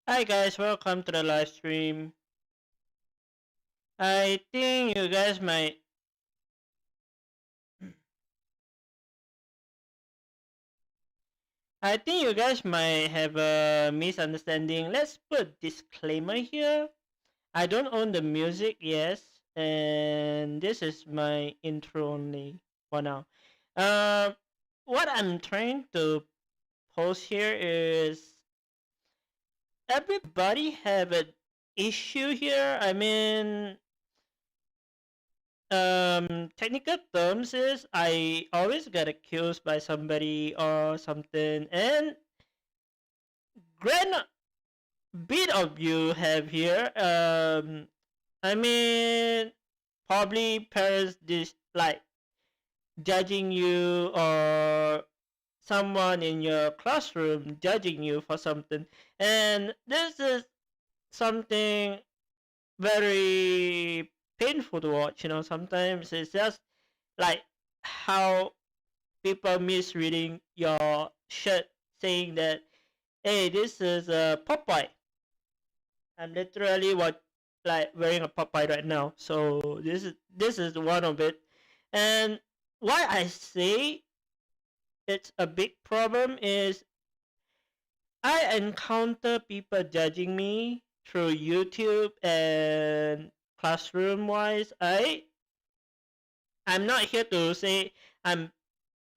Hi guys, welcome to the live stream. I think you guys might have a misunderstanding. Let's put disclaimer here. I don't own the music, yes, and this is my intro only for now. Uh, what I'm trying to post here is everybody have an issue here. I mean, technical terms is I always get accused by somebody or something, and grand bit of you have here. I mean, probably parents this like judging you or someone in your classroom judging you for something, and this is something very painful to watch. You know, sometimes it's just like how people misreading your shirt, saying that, "Hey, this is a Popeye." I'm literally like wearing a Popeye right now, so this is one of it. And why I say it's a big problem is I encounter people judging me through YouTube and classroom wise. I'm not here to say I'm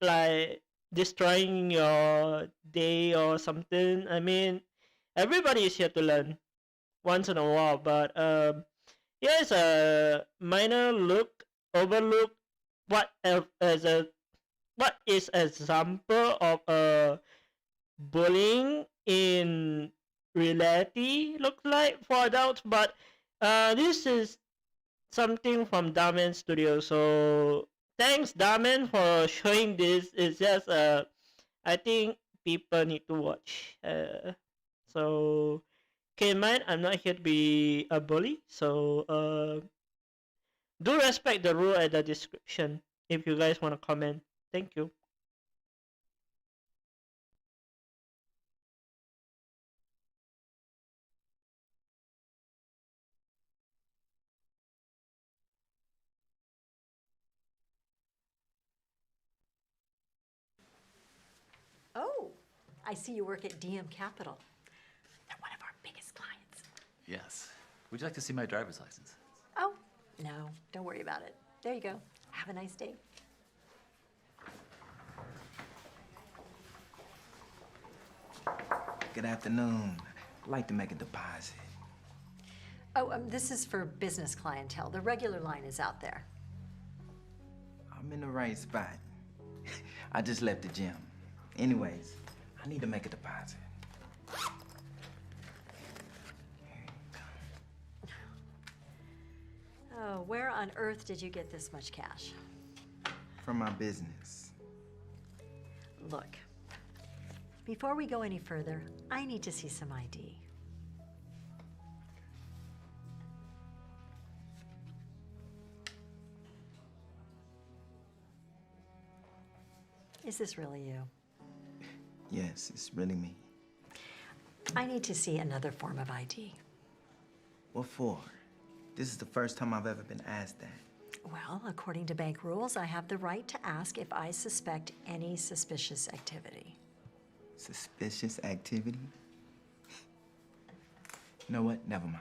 like destroying your day or something. I mean, everybody is here to learn once in a while, but here's a minor look overlook as a what is example of a bullying in reality look like for adults, but this is something from Damen Studio. So thanks Damen for showing this. It's just I think people need to watch. So keep in mind I'm not here to be a bully. So do respect the rule and the description if you guys want to comment. Thank you. Oh, I see you work at DM Capital. They're one of our biggest clients. Yes. Would you like to see my driver's license? Oh, no, don't worry about it. There you go. Have a nice day. Good afternoon. I'd like to make a deposit. Oh, this is for business clientele. The regular line is out there. I'm in the right spot. I just left the gym. Anyways, I need to make a deposit. Oh, where on earth did you get this much cash? From my business. Look, before we go any further, I need to see some ID. Is this really you? Yes, it's really me. I need to see another form of ID. What for? This is the first time I've ever been asked that. Well, according to bank rules, I have the right to ask if I suspect any suspicious activity. Suspicious activity? You know what? Never mind.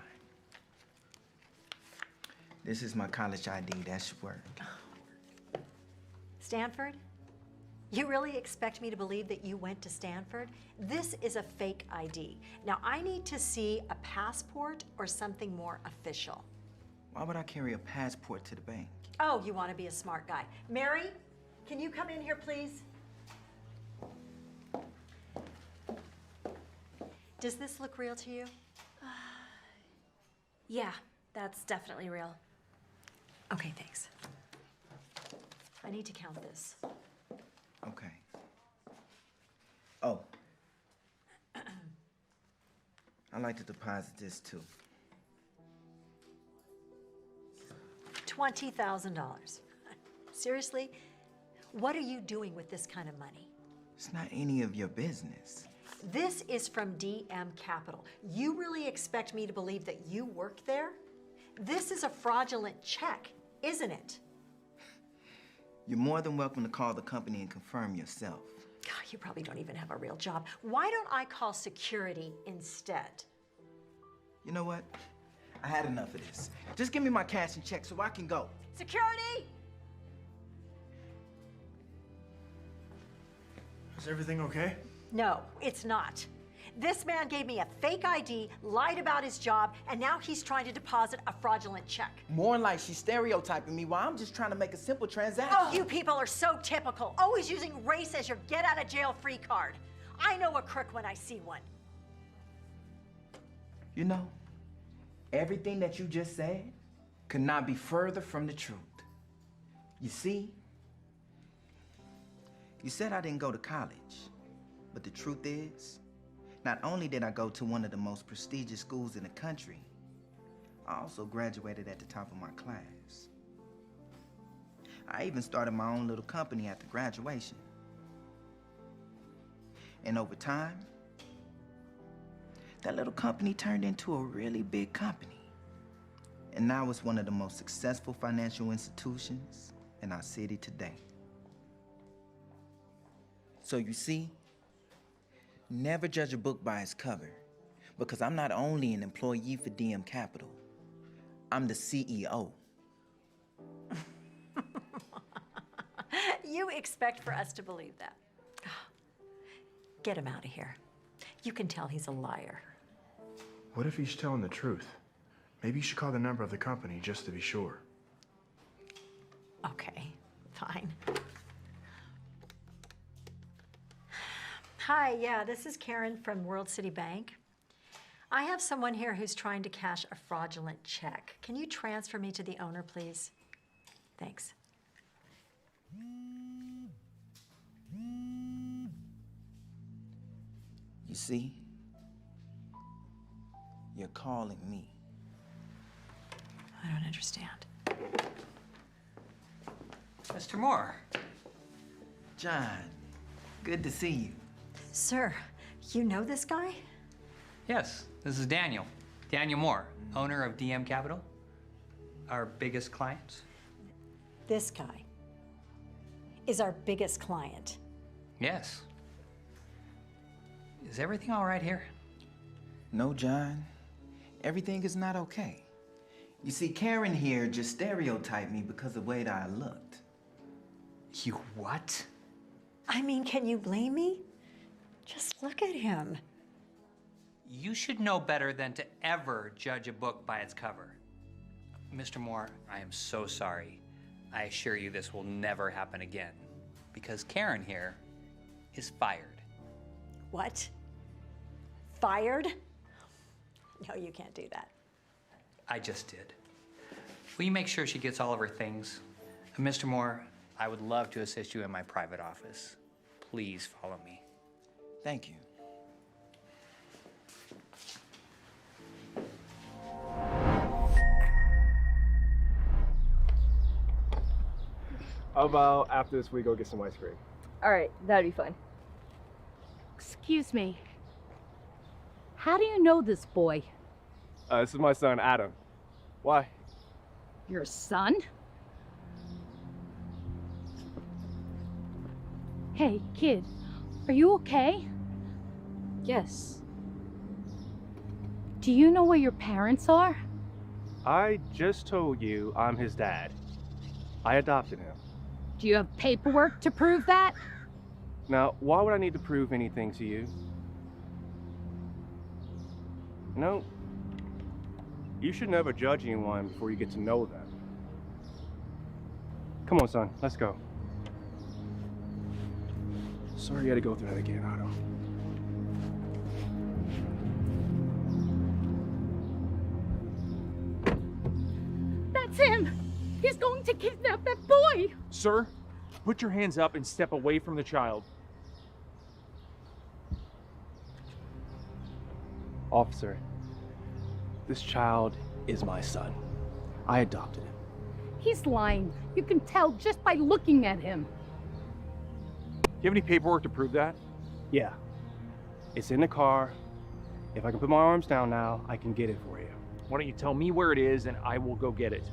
This is my college ID. That should work. Stanford? You really expect me to believe that you went to Stanford? This is a fake ID. Now, I need to see a passport or something more official. Why would I carry a passport to the bank? Oh, you want to be a smart guy. Mary, can you come in here, please? Does this look real to you? Yeah, that's definitely real. Okay, thanks. I need to count this. Okay. Oh. I'd like to deposit this too. $20,000. Seriously? What are you doing with this kind of money? It's not any of your business. This is from DM Capital. You really expect me to believe that you work there? This is a fraudulent check, isn't it? You're more than welcome to call the company and confirm yourself. God, you probably don't even have a real job. Why don't I call security instead? You know what? I had enough of this. Just give me my cash and check so I can go. Security! Is everything okay? No, it's not. This man gave me a fake ID, lied about his job, and now he's trying to deposit a fraudulent check. More like she's stereotyping me while I'm just trying to make a simple transaction. Oh, you people are so typical, always using race as your get-out-of-jail-free card. I know a crook when I see one. You know, everything that you just said could not be further from the truth. You see, you said I didn't go to college, but the truth is, not only did I go to one of the most prestigious schools in the country, I also graduated at the top of my class. I even started my own little company after graduation. And over time, that little company turned into a really big company. And now it's one of the most successful financial institutions in our city today. So you see, never judge a book by its cover, because I'm not only an employee for DM Capital, I'm the CEO. You expect for us to believe that. Get him out of here. You can tell he's a liar. What if he's telling the truth? Maybe you should call the number of the company just to be sure. Okay, fine. Hi, yeah, this is Karen from World City Bank. I have someone here who's trying to cash a fraudulent check. Can you transfer me to the owner, please? Thanks. You see, you're calling me. I don't understand. Mr. Moore. John, good to see you. Sir, you know this guy? Yes, this is Daniel. Daniel Moore, owner of DM Capital, our biggest clients. This guy is our biggest client. Yes. Is everything all right here? No, John, everything is not okay. You see, Karen here just stereotyped me because of the way that I looked. You what? I mean, can you blame me? Just look at him. You should know better than to ever judge a book by its cover. Mr. Moore, I am so sorry. I assure you this will never happen again, because Karen here is fired. What? Fired? No, you can't do that. I just did. Will you make sure she gets all of her things? Mr. Moore, I would love to assist you in my private office. Please follow me. Thank you. How about after this we go get some ice cream? All right, that'd be fun. Excuse me. How do you know this boy? This is my son, Adam. Why? Your son? Hey, kid, are you okay? Yes. Do you know where your parents are? I just told you I'm his dad. I adopted him. Do you have paperwork to prove that? Now, why would I need to prove anything to you? No. You should never judge anyone before you get to know them. Come on, son, let's go. Sorry you had to go through that again, Otto. That's him! He's going to kidnap that boy! Sir, put your hands up and step away from the child. Officer, this child is my son. I adopted him. He's lying. You can tell just by looking at him. Do you have any paperwork to prove that? Yeah. It's in the car. If I can put my arms down now, I can get it for you. Why don't you tell me where it is and I will go get it?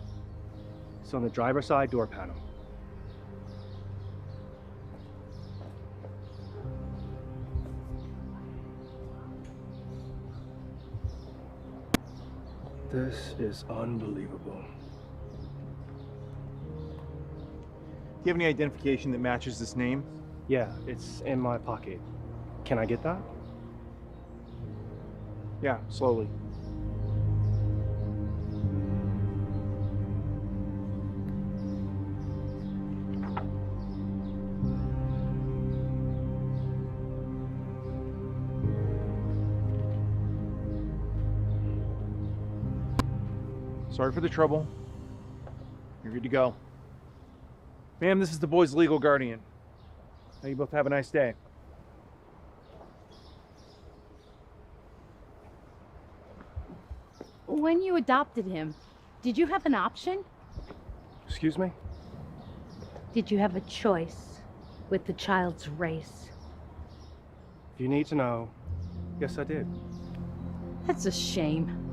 It's on the driver's side door panel. This is unbelievable. Do you have any identification that matches this name? Yeah, it's in my pocket. Can I get that? Yeah, slowly. Sorry for the trouble. You're good to go. Ma'am, this is the boy's legal guardian. Now you both have a nice day. When you adopted him, did you have an option? Excuse me? Did you have a choice with the child's race? If you need to know, yes, I did. That's a shame.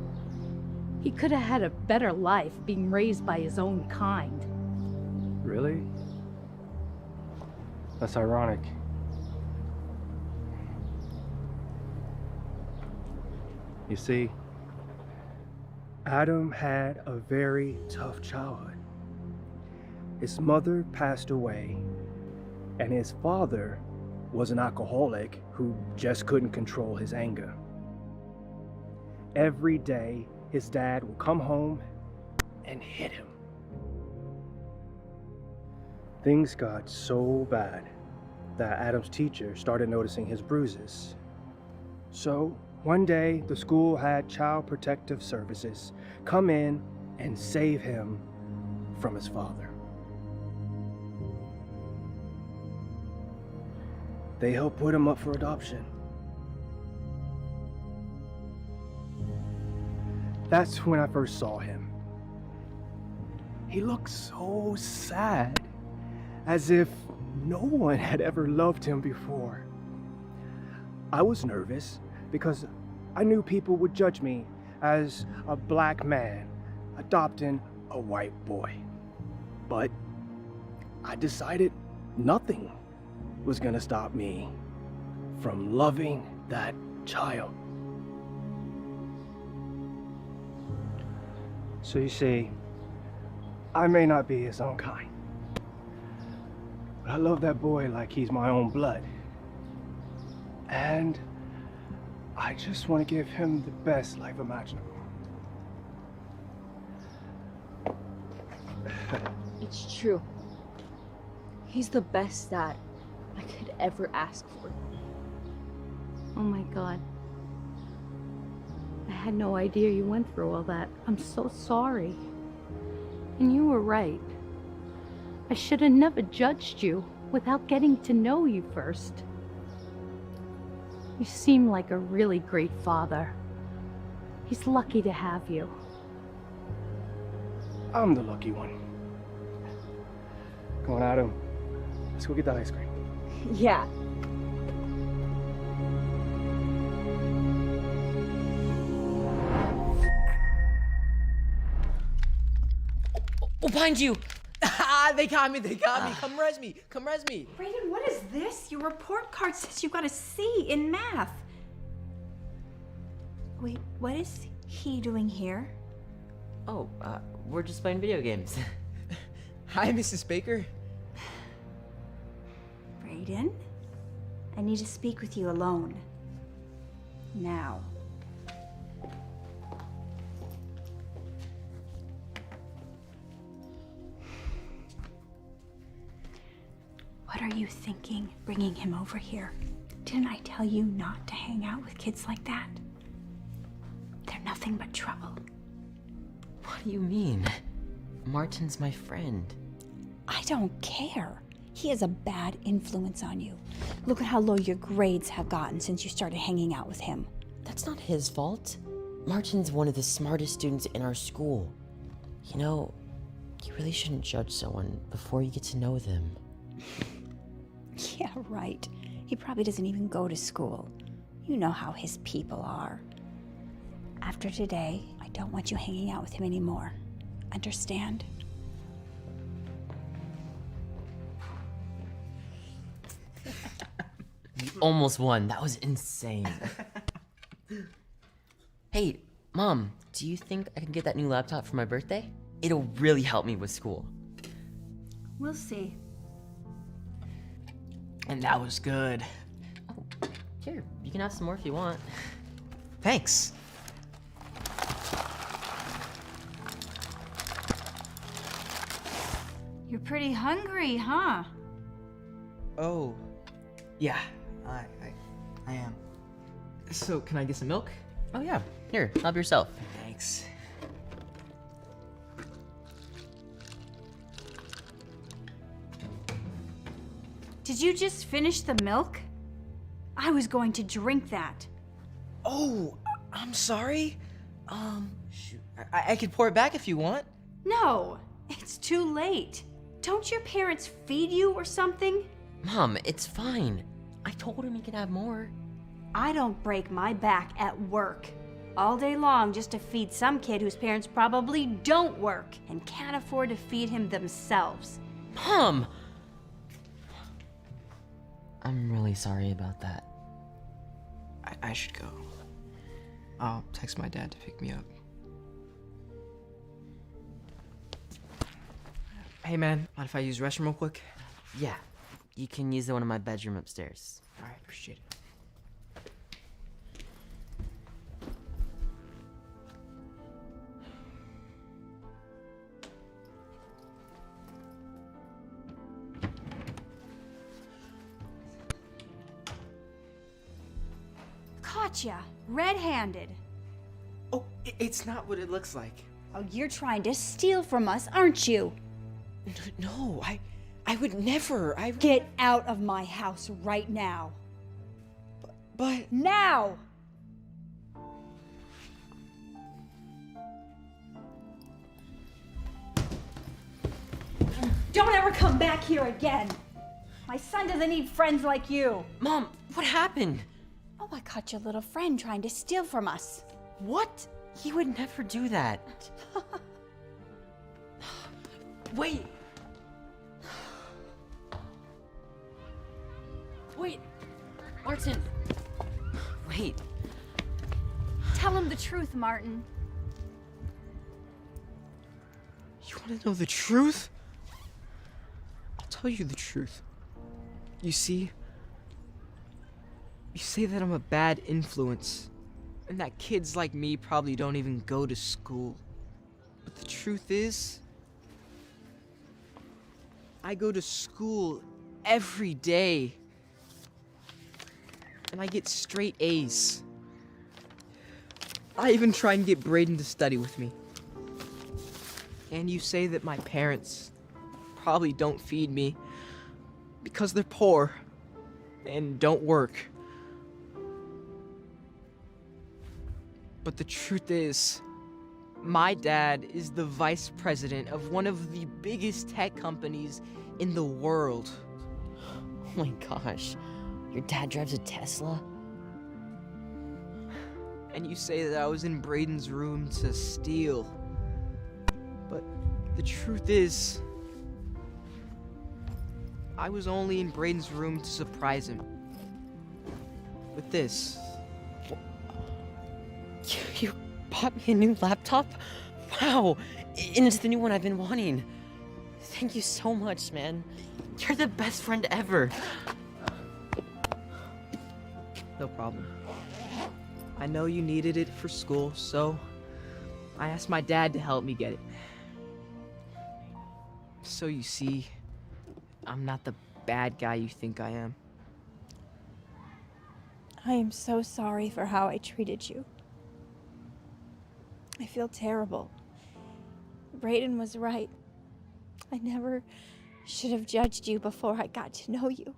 He could have had a better life being raised by his own kind. Really? That's ironic. You see, Adam had a very tough childhood. His mother passed away, and his father was an alcoholic who just couldn't control his anger. Every day, his dad would come home and hit him. Things got so bad that Adam's teacher started noticing his bruises. So one day, the school had Child Protective Services come in and save him from his father. They helped put him up for adoption. That's when I first saw him. He looked so sad, as if no one had ever loved him before. I was nervous because I knew people would judge me as a black man adopting a white boy. But I decided nothing was gonna stop me from loving that child. So you see, I may not be his own kind, but I love that boy like he's my own blood. And I just want to give him the best life imaginable. It's true. He's the best dad I could ever ask for. Oh my God. I had no idea you went through all that. I'm so sorry. And you were right. I should have never judged you without getting to know you first. You seem like a really great father. He's lucky to have you. I'm the lucky one. Come on, Adam. Let's go get that ice cream. Yeah. Oh, behind you! They got me, they got me. Come res me, come res me. Brayden, what is this? Your report card says you got a C in math. Wait, what is he doing here? Oh, we're just playing video games. Hi, Mrs. Baker. Brayden, I need to speak with you alone. Now. What are you thinking, bringing him over here? Didn't I tell you not to hang out with kids like that? They're nothing but trouble. What do you mean? Martin's my friend. I don't care. He is a bad influence on you. Look at how low your grades have gotten since you started hanging out with him. That's not his fault. Martin's one of the smartest students in our school. You know, you really shouldn't judge someone before you get to know them. Yeah, right. He probably doesn't even go to school. You know how his people are. After today, I don't want you hanging out with him anymore. Understand? You almost won. That was insane. Hey, Mom, do you think I can get that new laptop for my birthday? It'll really help me with school. We'll see. And that was good. Oh, here, you can have some more if you want. Thanks. You're pretty hungry, huh? Oh, yeah, I am. So, can I get some milk? Oh yeah, here, help yourself. Thanks. Did you just finish the milk? I was going to drink that. Oh, I'm sorry. Shoot. I could pour it back if you want. No, it's too late. Don't your parents feed you or something? Mom, it's fine. I told him he could have more. I don't break my back at work all day long just to feed some kid whose parents probably don't work and can't afford to feed him themselves. Mom! I'm really sorry about that. I should go. I'll text my dad to pick me up. Hey man, mind if I use the restroom real quick? Yeah, you can use the one in my bedroom upstairs. Alright, appreciate it. Gotcha, red-handed. Oh, it's not what it looks like. Oh, you're trying to steal from us, aren't you? No, I would never. Get out of my house right now. But now! Don't ever come back here again. My son doesn't need friends like you. Mom, what happened? Oh, I caught your little friend trying to steal from us. What? He would never do that. Wait! Wait! Martin! Wait. Tell him the truth, Martin. You want to know the truth? I'll tell you the truth. You see, you say that I'm a bad influence, and that kids like me probably don't even go to school. But the truth is, I go to school every day, and I get straight A's. I even try and get Brayden to study with me. And you say that my parents probably don't feed me because they're poor and don't work. But the truth is, my dad is the vice president of one of the biggest tech companies in the world. Oh my gosh. Your dad drives a Tesla? And you say that I was in Brayden's room to steal. But the truth is, I was only in Brayden's room to surprise him. With this. You bought me a new laptop? Wow! And it's the new one I've been wanting. Thank you so much, man. You're the best friend ever. No problem. I know you needed it for school, so I asked my dad to help me get it. So you see, I'm not the bad guy you think I am. I am so sorry for how I treated you. I feel terrible. Brayden was right. I never should have judged you before I got to know you.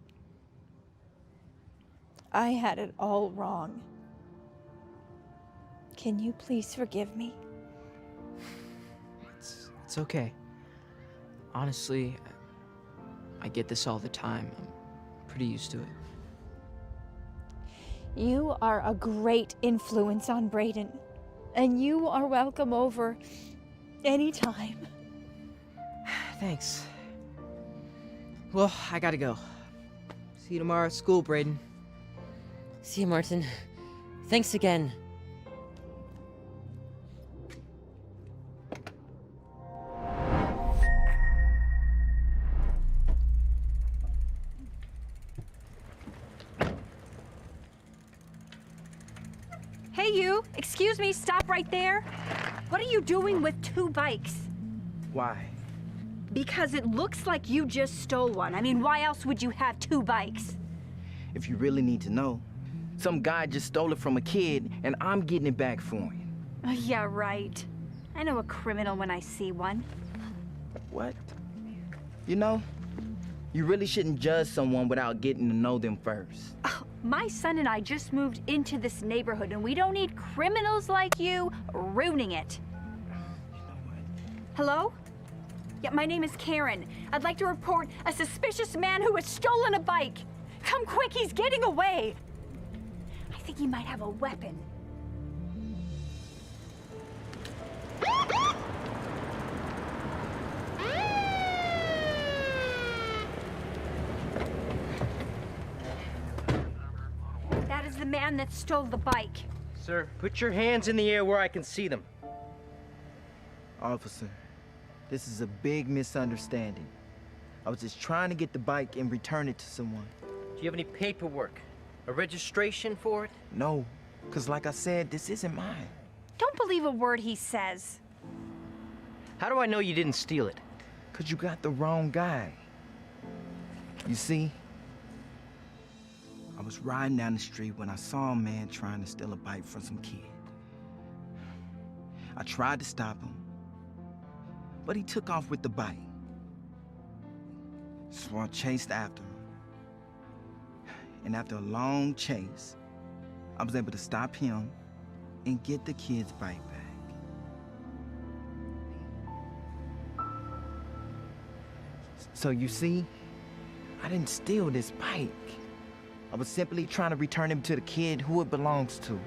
I had it all wrong. Can you please forgive me? It's okay. Honestly, I get this all the time. I'm pretty used to it. You are a great influence on Brayden, and you are welcome over anytime. Thanks. Well, I gotta go. See you tomorrow at school, Brayden. See you, Martin. Thanks again. Hey you, excuse me, stop right there. What are you doing with 2 bikes? Why? Because it looks like you just stole one. I mean, why else would you have 2 bikes? If you really need to know, some guy just stole it from a kid and I'm getting it back for him. Oh, yeah, right. I know a criminal when I see one. What? You know, you really shouldn't judge someone without getting to know them first. Oh, my son and I just moved into this neighborhood and we don't need criminals like you ruining it. Hello? Yeah, my name is Karen. I'd like to report a suspicious man who has stolen a bike. Come quick, he's getting away. I think he might have a weapon. That is the man that stole the bike. Sir, put your hands in the air where I can see them. Officer, this is a big misunderstanding. I was just trying to get the bike and return it to someone. Do you have any paperwork? A registration for it? No, because like I said, this isn't mine. Don't believe a word he says. How do I know you didn't steal it? Because you got the wrong guy. You see, I was riding down the street when I saw a man trying to steal a bike from some kid. I tried to stop him, but he took off with the bike. So I chased after him. And after a long chase, I was able to stop him and get the kid's bike back. So you see, I didn't steal this bike. I was simply trying to return him to the kid who it belongs to.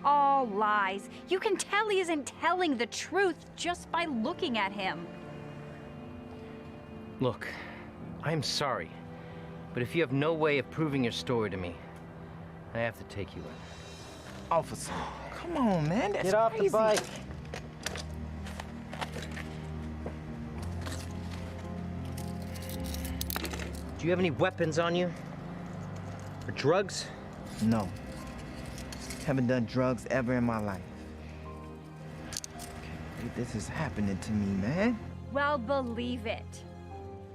All lies. You can tell he isn't telling the truth just by looking at him. Look, I am sorry, but if you have no way of proving your story to me, I have to take you in. Officer, come on, man, that's Get off crazy. the bike. Do you have any weapons on you? Or drugs? No. Haven't done drugs ever in my life. This is happening to me, man. Well, believe it.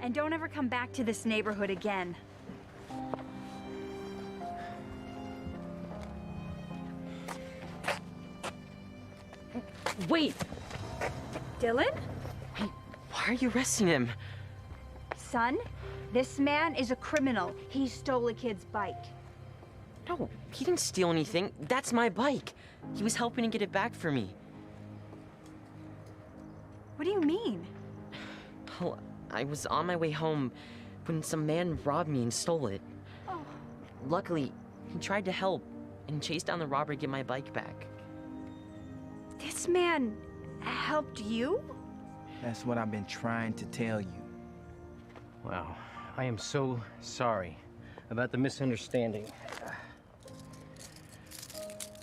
And don't ever come back to this neighborhood again. Wait! Dylan? Why are you arresting him? Son, this man is a criminal. He stole a kid's bike. No, he didn't steal anything. That's my bike. He was helping to get it back for me. What do you mean? Well, I was on my way home when some man robbed me and stole it. Oh. Luckily, he tried to help and chased down the robber to get my bike back. This man helped you? That's what I've been trying to tell you. Wow, I am so sorry about the misunderstanding.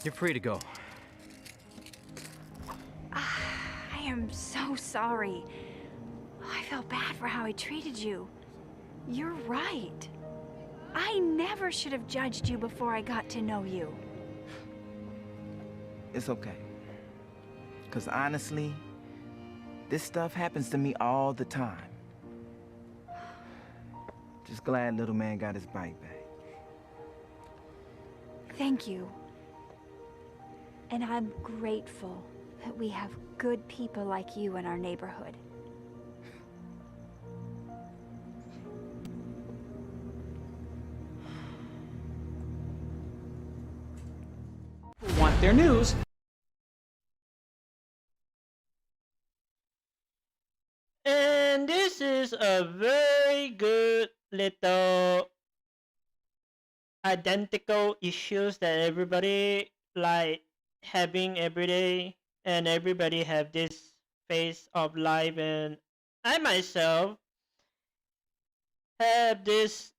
You're free to go. I am so sorry. I felt bad for how I treated you. You're right. I never should have judged you before I got to know you. It's okay. Because honestly, this stuff happens to me all the time. Just glad little man got his bike back. Thank you. And I'm grateful that we have good people like you in our neighborhood. Want their news? And this is a very good little identical issues that everybody like having every day, and everybody have this phase of life, and I myself have this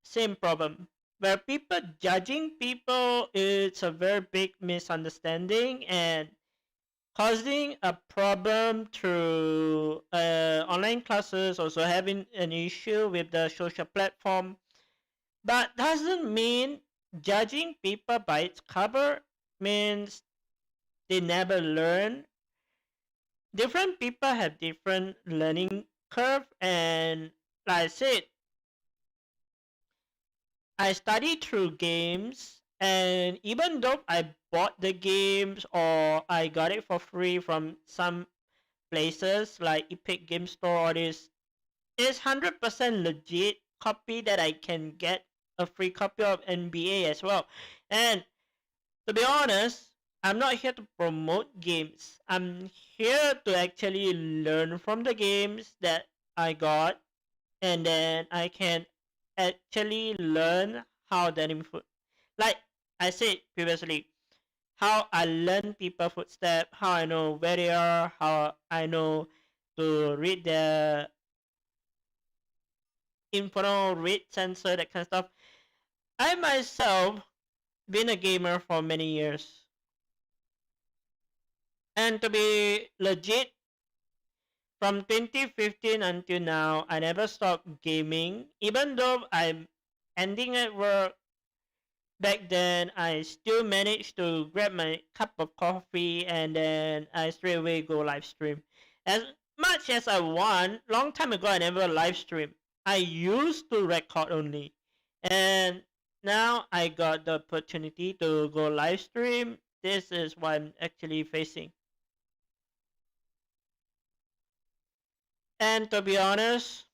same problem where people judging people is a very big misunderstanding and causing a problem through online classes, also having an issue with the social platform, but doesn't mean judging people by its cover means they never learn. Different people have different learning curve, and like I said, I study through games, and even though I bought the games or I got it for free from some places like Epic Game Store or this, it's 100% legit copy that I can get a free copy of NBA as well. And to be honest, I'm not here to promote games. I'm here to actually learn from the games that I got, and then I can actually learn how the foot. Like I said previously, how I learn people footsteps, how I know where they are, how I know to read the infernal rate sensor, that kind of stuff. I myself been a gamer for many years. And to be legit, from 2015 until now, I never stopped gaming. Even though I'm ending at work, back then I still managed to grab my cup of coffee and then I straight away go live stream. As much as I want, long time ago I never live stream. I used to record only. And now I got the opportunity to go live stream. This is what I'm actually facing. And to be honest,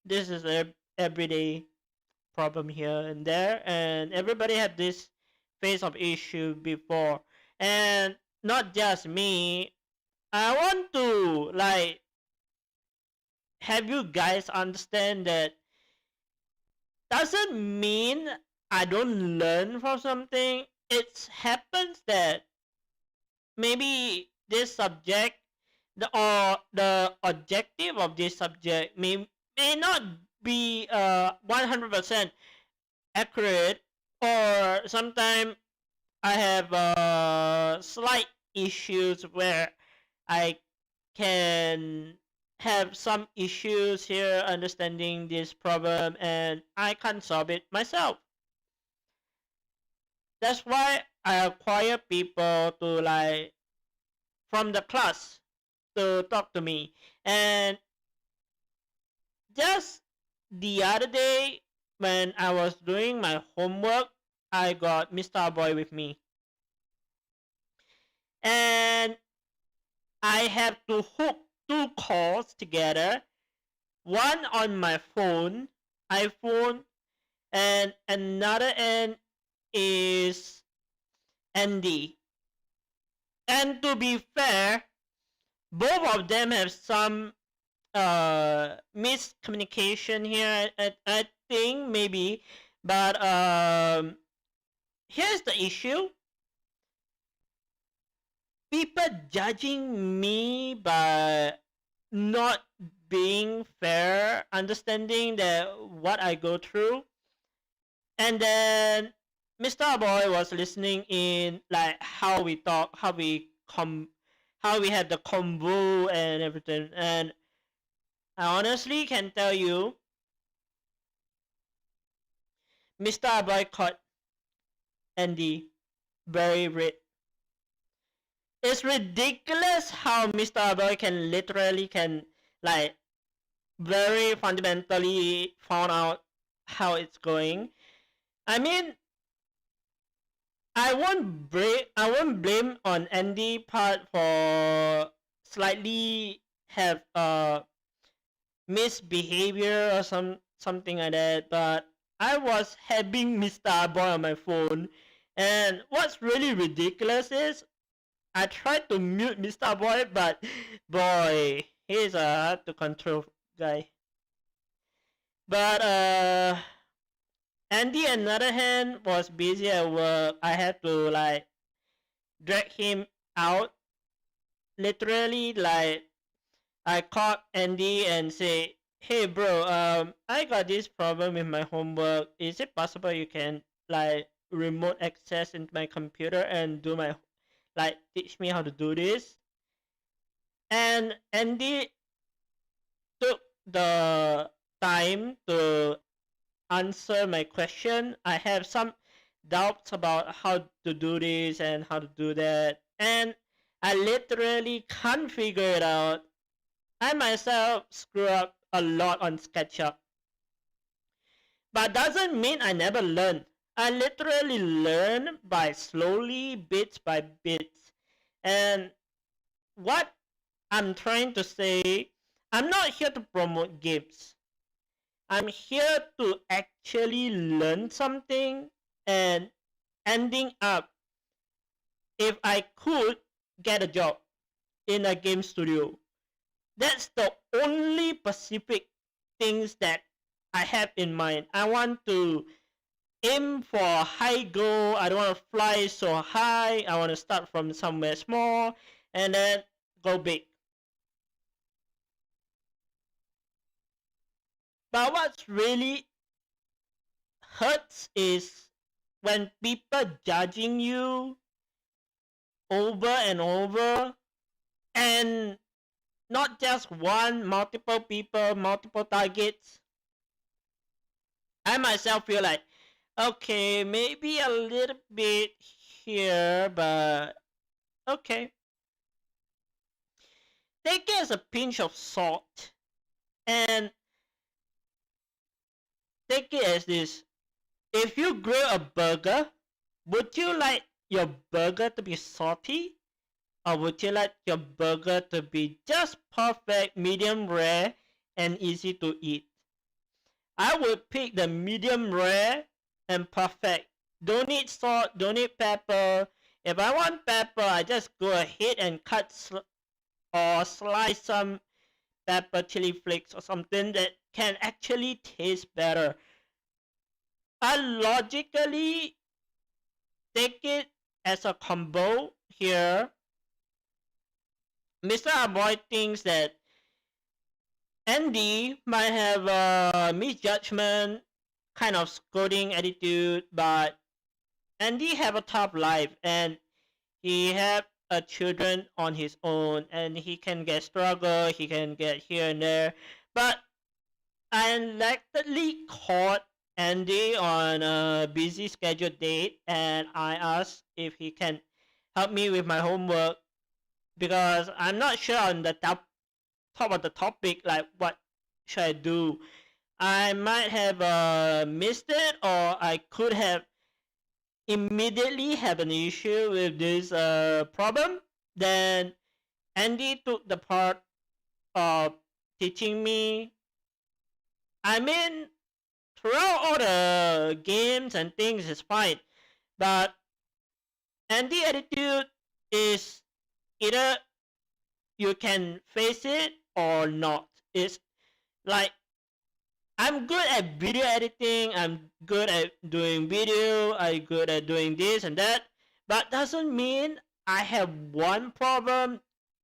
this is a everyday problem here and there, and everybody had this phase of issue before. And not just me. I want to like have you guys understand that doesn't mean I don't learn from something. It happens that maybe this subject or the objective of this subject may not be 100% accurate, or sometimes I have slight issues where I can have some issues here understanding this problem and I can't solve it myself. That's why I acquire people to like from the class to talk to me. And just the other day when I was doing my homework, I got Mr. Boy with me. And I have to hook two calls together. One on my phone, iPhone, and another end is Andy. And to be fair, both of them have some miscommunication here. I think maybe, but here's the issue. People judging me by not being fair, understanding that what I go through, and then Mr. Boy was listening in like how we talk, how we have the convo and everything, and I honestly can tell you, Mr. Boy caught Andy very red. It's ridiculous how Mr. Boy can literally like very fundamentally found out how it's going. I mean, I won't blame on Andy part for slightly have misbehavior or something like that, but I was having Mr. Boy on my phone, and what's really ridiculous is I tried to mute Mr. Boy, but boy, he's a hard to control guy. But Andy, on the other hand, was busy at work. I had to like drag him out. Literally, like I called Andy and say, "Hey, bro, I got this problem with my homework. Is it possible you can like remote access into my computer and do my like teach me how to do this?" And Andy took the time to answer my question. I have some doubts about how to do this and how to do that, and I literally can't figure it out. I myself screw up a lot on SketchUp, but doesn't mean I never learn. I literally learn by slowly, bits by bits. And what I'm trying to say, I'm not here to promote games. I'm here to actually learn something and ending up, if I could get a job in a game studio. That's the only specific things that I have in mind. I want to aim for a high goal. I don't want to fly so high. I want to start from somewhere small and then go big. But what's really hurts is when people judging you over and over, and not just one, multiple people, multiple targets. I myself feel like, okay, maybe a little bit here, but okay. Take it as a pinch of salt and take it as this. If you grill a burger, would you like your burger to be salty? Or would you like your burger to be just perfect, medium rare, and easy to eat? I would pick the medium rare and perfect. Don't need salt, don't need pepper. If I want pepper, I just go ahead and cut or slice some pepper, chili flakes, or something that can actually taste better. I logically take it as a combo here. Mr. Aboy thinks that Andy might have a misjudgment, kind of scolding attitude, but Andy have a tough life and he have a children on his own and he can get struggle, he can get here and there. But I unexpectedly caught Andy on a busy scheduled date and I asked if he can help me with my homework because I'm not sure on the top of the topic, like what should I do. I might have missed it, or I could have immediately have an issue with this problem. Then Andy took the part of teaching me. I mean, throughout all the games and things is fine, but Andy attitude is either you can face it or not. It's like I'm good at video editing, I'm good at doing video, I'm good at doing this and that, but doesn't mean I have one problem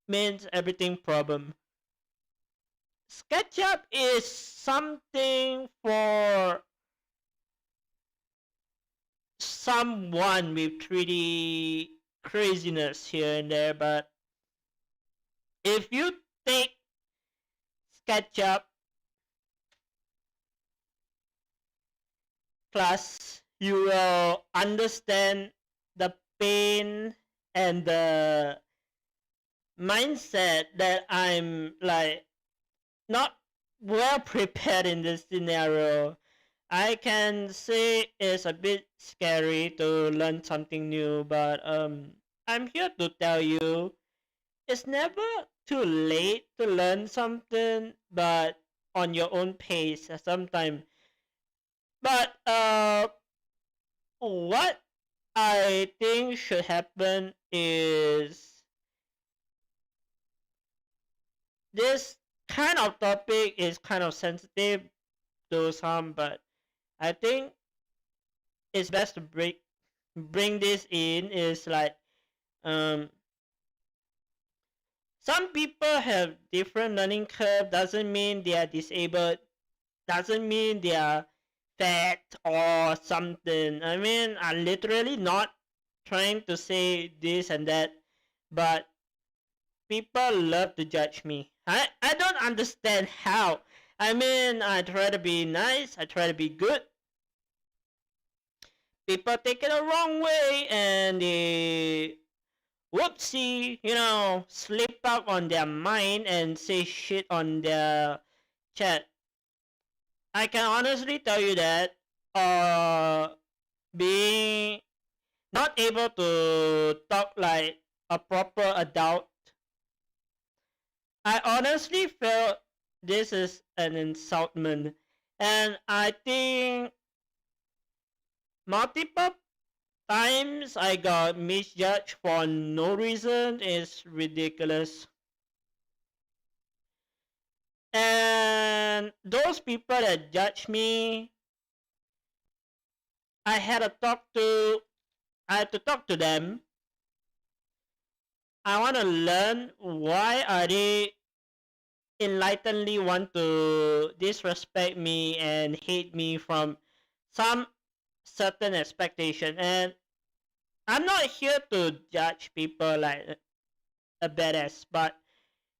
means everything problem. SketchUp is something for someone with 3D craziness here and there, but if you take SketchUp class, you will understand the pain and the mindset that I'm like not well prepared in this scenario. I can say it's a bit scary to learn something new, but I'm here to tell you it's never too late to learn something, but on your own pace sometimes. But what I think should happen is this kind of topic is kind of sensitive to some, but I think it's best to bring this in is like um some people have different learning curve. Doesn't mean they are disabled, doesn't mean they are fat or something. I mean, I'm literally not trying to say this and that, but people love to judge me. I don't understand how. I mean, I try to be nice, I try to be good. People take it the wrong way and they whoopsie, slip up on their mind and say shit on their chat. I can honestly tell you that being not able to talk like a proper adult, I honestly felt this is an insultment. And I think multiple times I got misjudged for no reason is ridiculous. And those people that judge me, I had to talk to them. I want to learn why are they enlightenedly want to disrespect me and hate me from some certain expectation. And I'm not here to judge people like a badass, but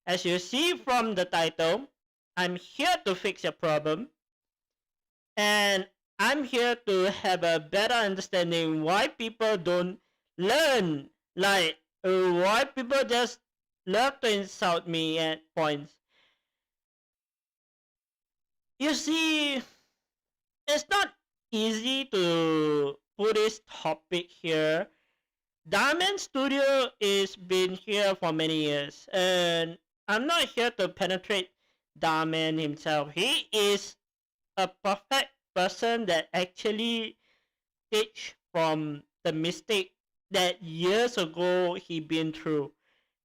as you see from the title, I'm here to fix your problem, and I'm here to have a better understanding why people don't learn, like why people just love to insult me at points. You see, it's not easy to put this topic here. Diamond Studio is been here for many years, and I'm not here to penetrate Diamond himself. He is a perfect person that actually teach from the mistake that years ago he been through.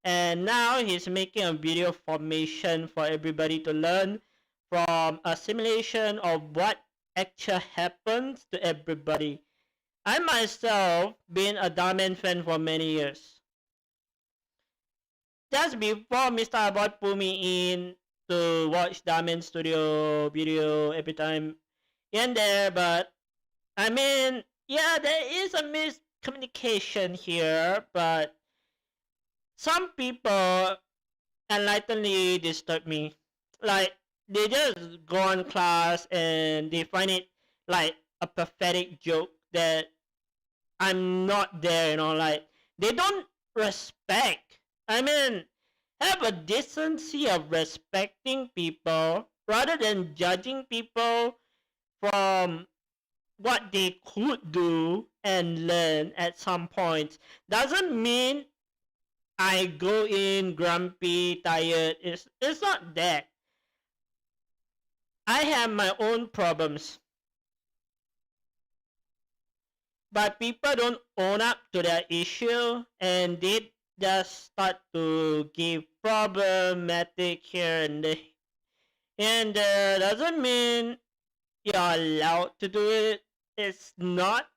And now he's making a video formation for everybody to learn from a simulation of what actually happens to everybody. I myself been a Diamond fan for many years. Just before Mr. Abbott put me in to watch Diamond Studio video every time in there, but I mean, yeah, there is a miscommunication here, but some people enlightenedly disturb me. Like, they just go on class and they find it like a pathetic joke that I'm not there, like, they don't respect. I mean, have a decency of respecting people rather than judging people from what they could do and learn at some point. Doesn't mean I go in grumpy, tired. It's not that. I have my own problems. But people don't own up to their issue and they just start to give problematic here and there. And doesn't mean you're allowed to do it. It's not.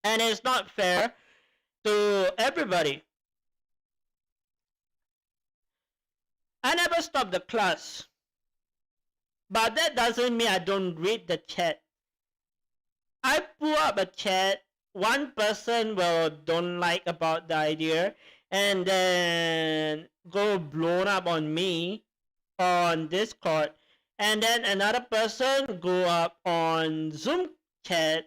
And it's not fair to everybody. I never stop the class. But that doesn't mean I don't read the chat. I pull up a chat, one person will don't like about the idea and then go blown up on me on Discord, and then another person go up on Zoom chat,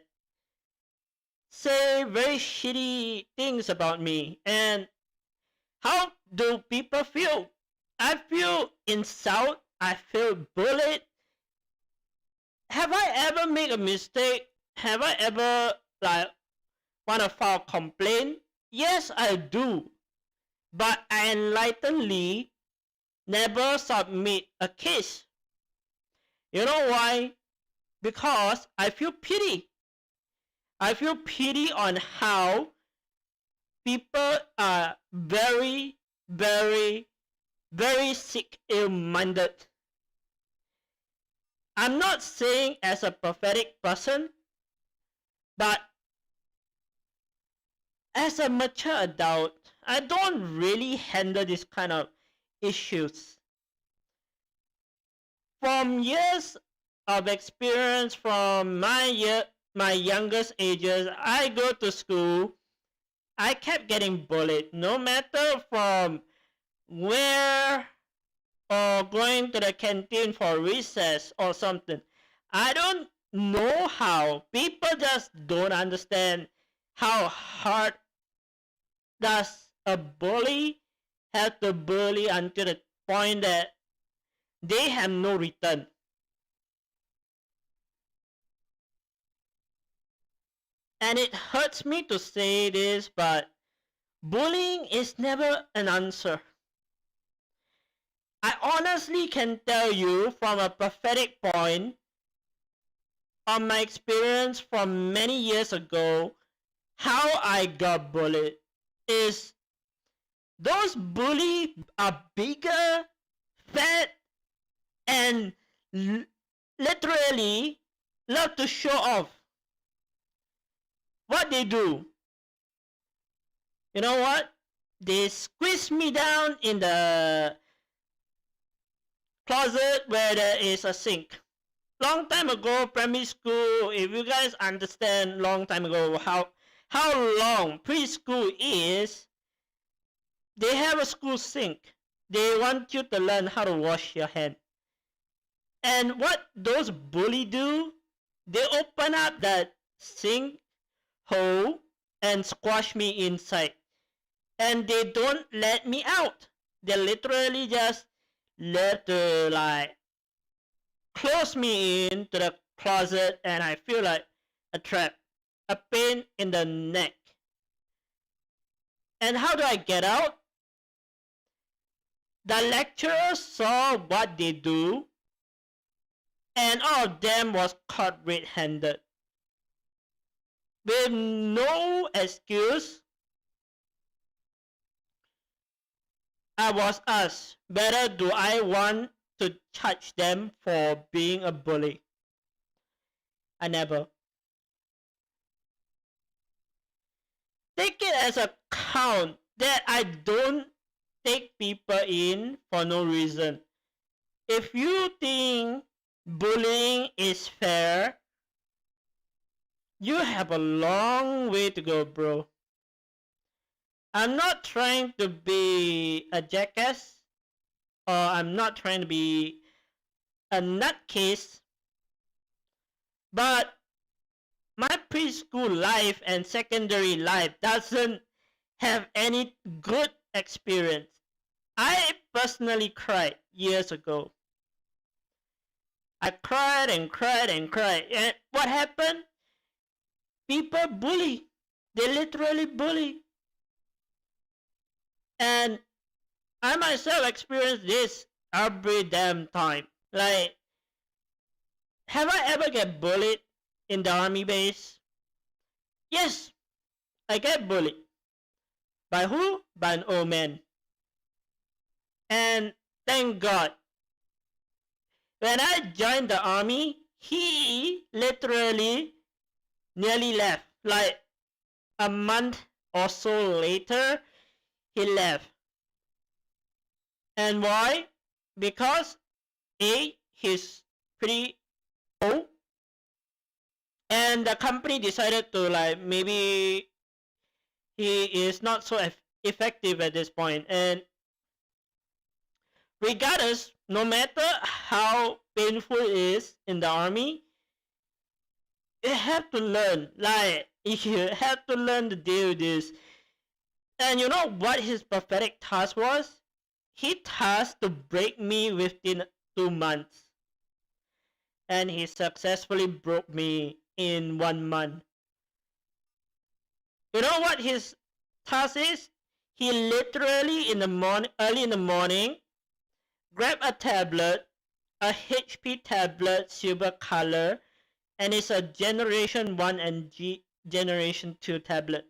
say very shitty things about me. And how do people feel? I feel insulted, I feel bullied. Have I ever made a mistake? Have I ever want to file a complaint? Yes, I do. But I enlightenedly never submit a case. You know why? Because I feel pity. I feel pity on how people are very, very, very sick, ill-minded. I'm not saying as a pathetic person, But as a mature adult, I don't really handle this kind of issues. From years of experience from my youngest ages, I go to school, I kept getting bullied, no matter from where or going to the canteen for recess or something. I don't know how. People just don't understand how hard does a bully have to bully until the point that they have no return. And it hurts me to say this, but bullying is never an answer. I honestly can tell you from a prophetic point on my experience from many years ago, how I got bullied is those bullies are bigger, fat, and literally love to show off what they do. You know what? They squeeze me down in the closet where there is a sink. Long time ago, primary school, if you guys understand long time ago how long preschool is, they have a school sink. They want you to learn how to wash your hand. And what those bullies do, they open up that sink hole and squash me inside. And they don't let me out. They literally just let close me into the closet, and I feel like a trap, a pain in the neck. And how do I get out? The lecturers saw what they do, and all of them was caught red-handed. With no excuse, I was asked whether do I want to charge them for being a bully. I never. Take it as a count that I don't take people in for no reason. If you think bullying is fair, you have a long way to go, bro. I'm not trying to be a jackass, or I'm not trying to be a nutcase, but my preschool life and secondary life doesn't have any good experience. I personally cried years ago. I cried and cried and cried. And what happened? People bully. They literally bully. And I myself experienced this every damn time. Like, have I ever get bullied in the army base? Yes, I get bullied. By who? By an old man. And thank God, when I joined the army, he literally nearly left. Like a month or so later, he left. And why? Because A, he's pretty old, and the company decided to maybe he is not so effective at this point. And regardless, no matter how painful it is in the army, you have to learn. You have to learn to deal with this. And you know what his prophetic task was? He tasked to break me within 2 months. And he successfully broke me in 1 month. You know what his task is? He literally early in the morning, grab a tablet, a HP tablet, silver color, and it's a Generation 1 and Generation 2 tablet.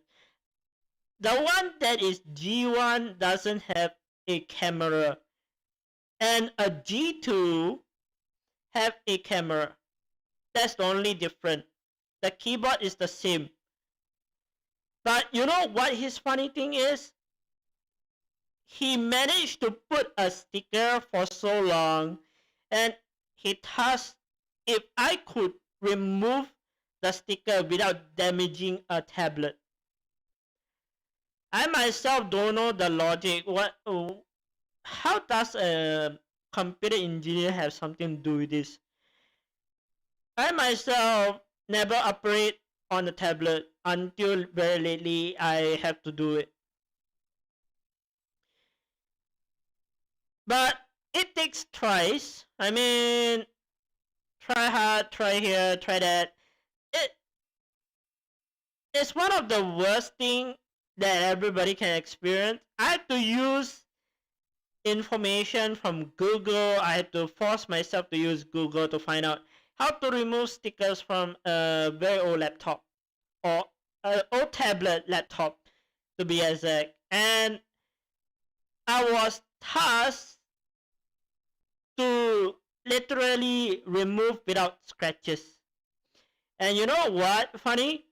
The one that is G1 doesn't have a camera, and a G2 have a camera. That's the only difference. the keyboard is the same. But you know what his funny thing is? He managed to put a sticker for so long, and he asked if I could remove the sticker without damaging a tablet. I myself don't know the logic. How does a computer engineer have something to do with this? I myself never operate on a tablet until very lately I have to do it. But it takes tries. I mean, try hard, try here, try that. It's one of the worst thing that everybody can experience. I had to use information from Google. I had to force myself to use Google to find out how to remove stickers from a very old laptop or an old tablet laptop to be exact. And I was tasked to literally remove without scratches. And you know what? Funny?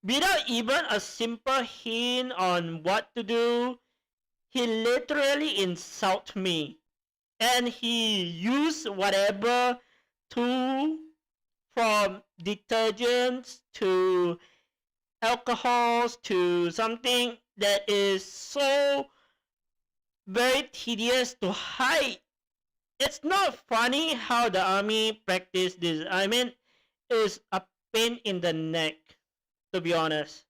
Without even a simple hint on what to do, he literally insulted me. And he used whatever tool from detergents to alcohols to something that is so very tedious to hide. It's not funny how the army practice this. I mean, it's a pain in the neck, to be honest.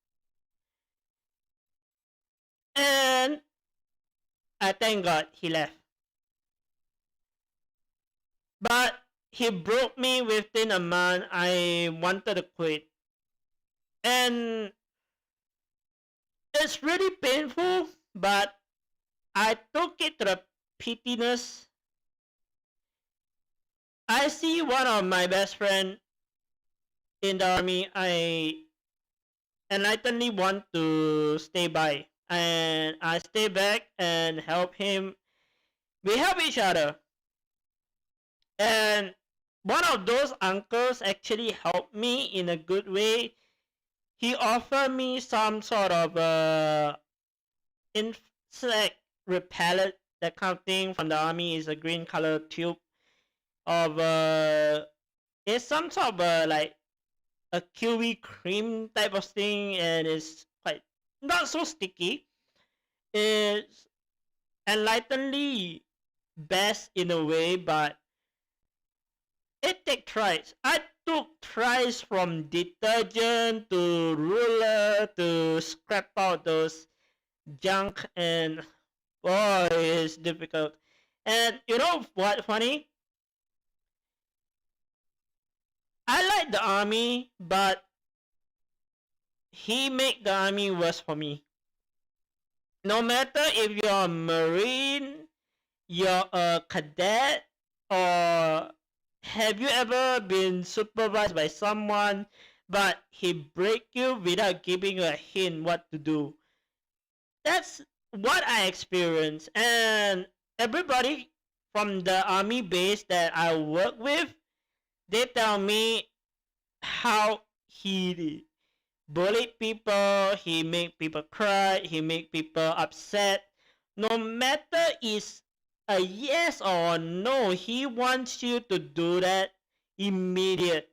And I thank God he left. But he broke me within a month. I wanted to quit. And it's really painful, but I took it to the pitiness. I see one of my best friend in the army. I enlightenedly want to stay by. And I stay back and help him. We help each other. And one of those uncles actually helped me in a good way. He offered me some sort of insect repellent, that kind of thing from the army. Is a green color tube of it's some sort of like a kiwi cream type of thing, and it's quite not so sticky. It's enlightenedly best in a way, but it takes tries. I took tries from detergent to ruler to scrap out those junk, and boy, it's difficult. And you know what funny? I like the army, but he made the army worse for me. No matter if you're a marine, you're a cadet, or have you ever been supervised by someone, but he break you without giving you a hint what to do? That's what I experienced. And everybody from the army base that I work with, they tell me how he bullied people, he make people cry, he make people upset. No matter is a yes or no, he wants you to do that immediate.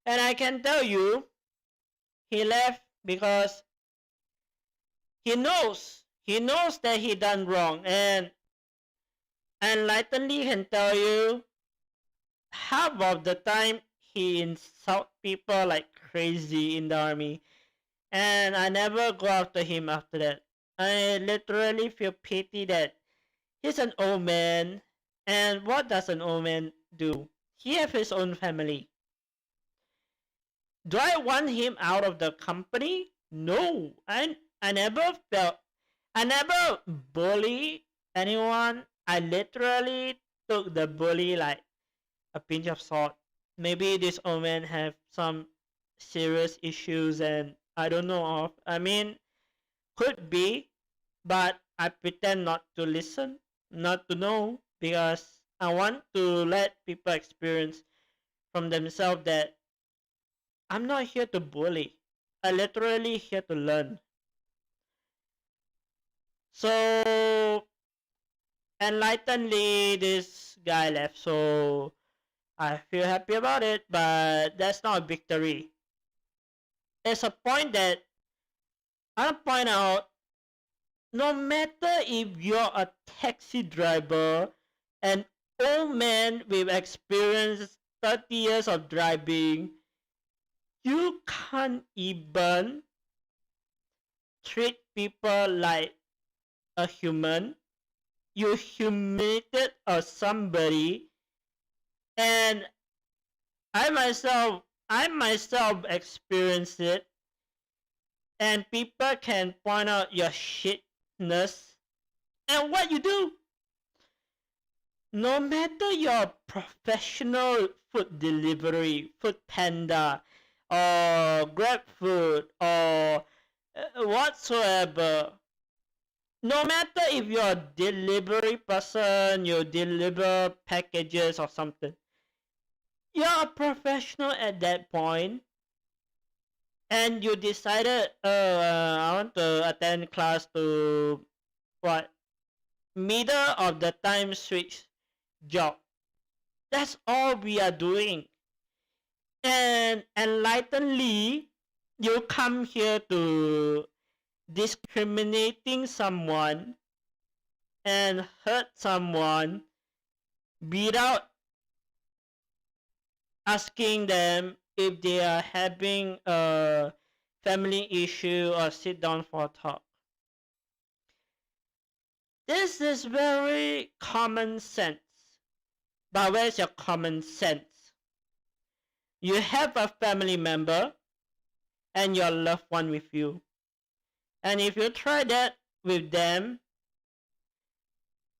And I can tell you, he left because he knows that he done wrong. And enlightenedly can tell you, half of the time he insult people like crazy in the army. And I never go after him after that. I literally feel pity that he's an old man. And what does an old man do? He have his own family. Do I want him out of the company? No. I never bully anyone. I literally took the bully like a pinch of salt. Maybe this old man have some serious issues and I don't know of. I mean, could be, but I pretend not to listen. not to know, because I want to let people experience from themselves that I'm not here to bully. I literally here to learn. So enlightenedly, this guy left. So I feel happy about it, but that's not a victory. It's a point that I'll point out, no matter if you're a taxi driver, an old man with experience 30 years of driving, you can't even treat people like a human. You humiliated somebody, and I myself experienced it, and people can point out your shitness, and what you do. No matter your professional food delivery, food panda, or grab food, or whatsoever, no matter if you're a delivery person, you deliver packages or something, you're a professional at that point, and you decided, I want to attend class to what? Middle of the time switch job. That's all we are doing. And enlightenedly, you come here to discriminating someone and hurt someone without asking them if they are having a family issue or sit down for a talk. This is very common sense. But where's your common sense? You have a family member and your loved one with you. And if you try that with them,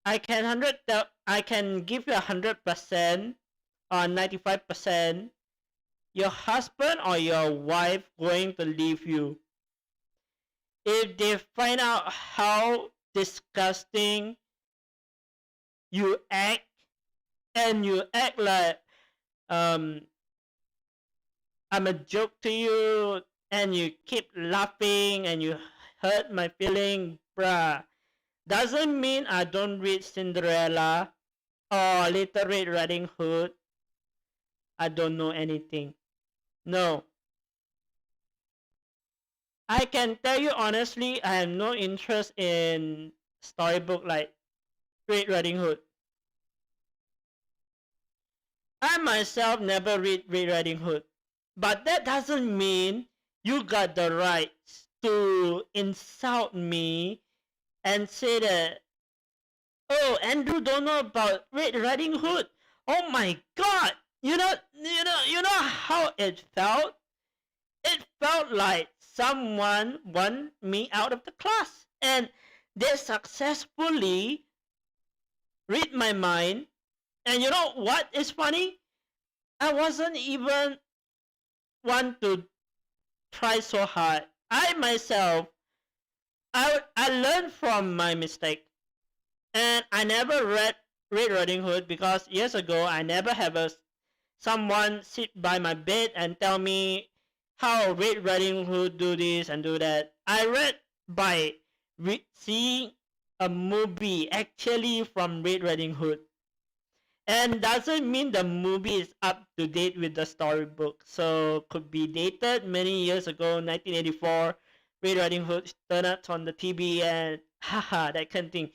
I can give you 100% or 95%. Your husband or your wife going to leave you. If they find out how disgusting you act, and you act like I'm a joke to you, and you keep laughing and you hurt my feeling, bruh, doesn't mean I don't read Cinderella or Little Red Riding Hood. I don't know anything. No. I can tell you honestly, I have no interest in storybook like Red Riding Hood. I myself never read Red Riding Hood. But that doesn't mean you got the right to insult me and say that, oh, Andrew don't know about Red Riding Hood. Oh my God! You know how it felt? It felt like someone want me out of the class, and they successfully read my mind. And you know what is funny? I wasn't even want to try so hard. I myself, I learned from my mistake, and I never read Red Riding Hood because years ago I never have someone sit by my bed and tell me how Red Riding Hood do this and do that. I read by seeing a movie actually from Red Riding Hood. And doesn't mean the movie is up to date with the storybook. So could be dated many years ago, 1984. Red Riding Hood turned out on the TV and haha, that kind of thing.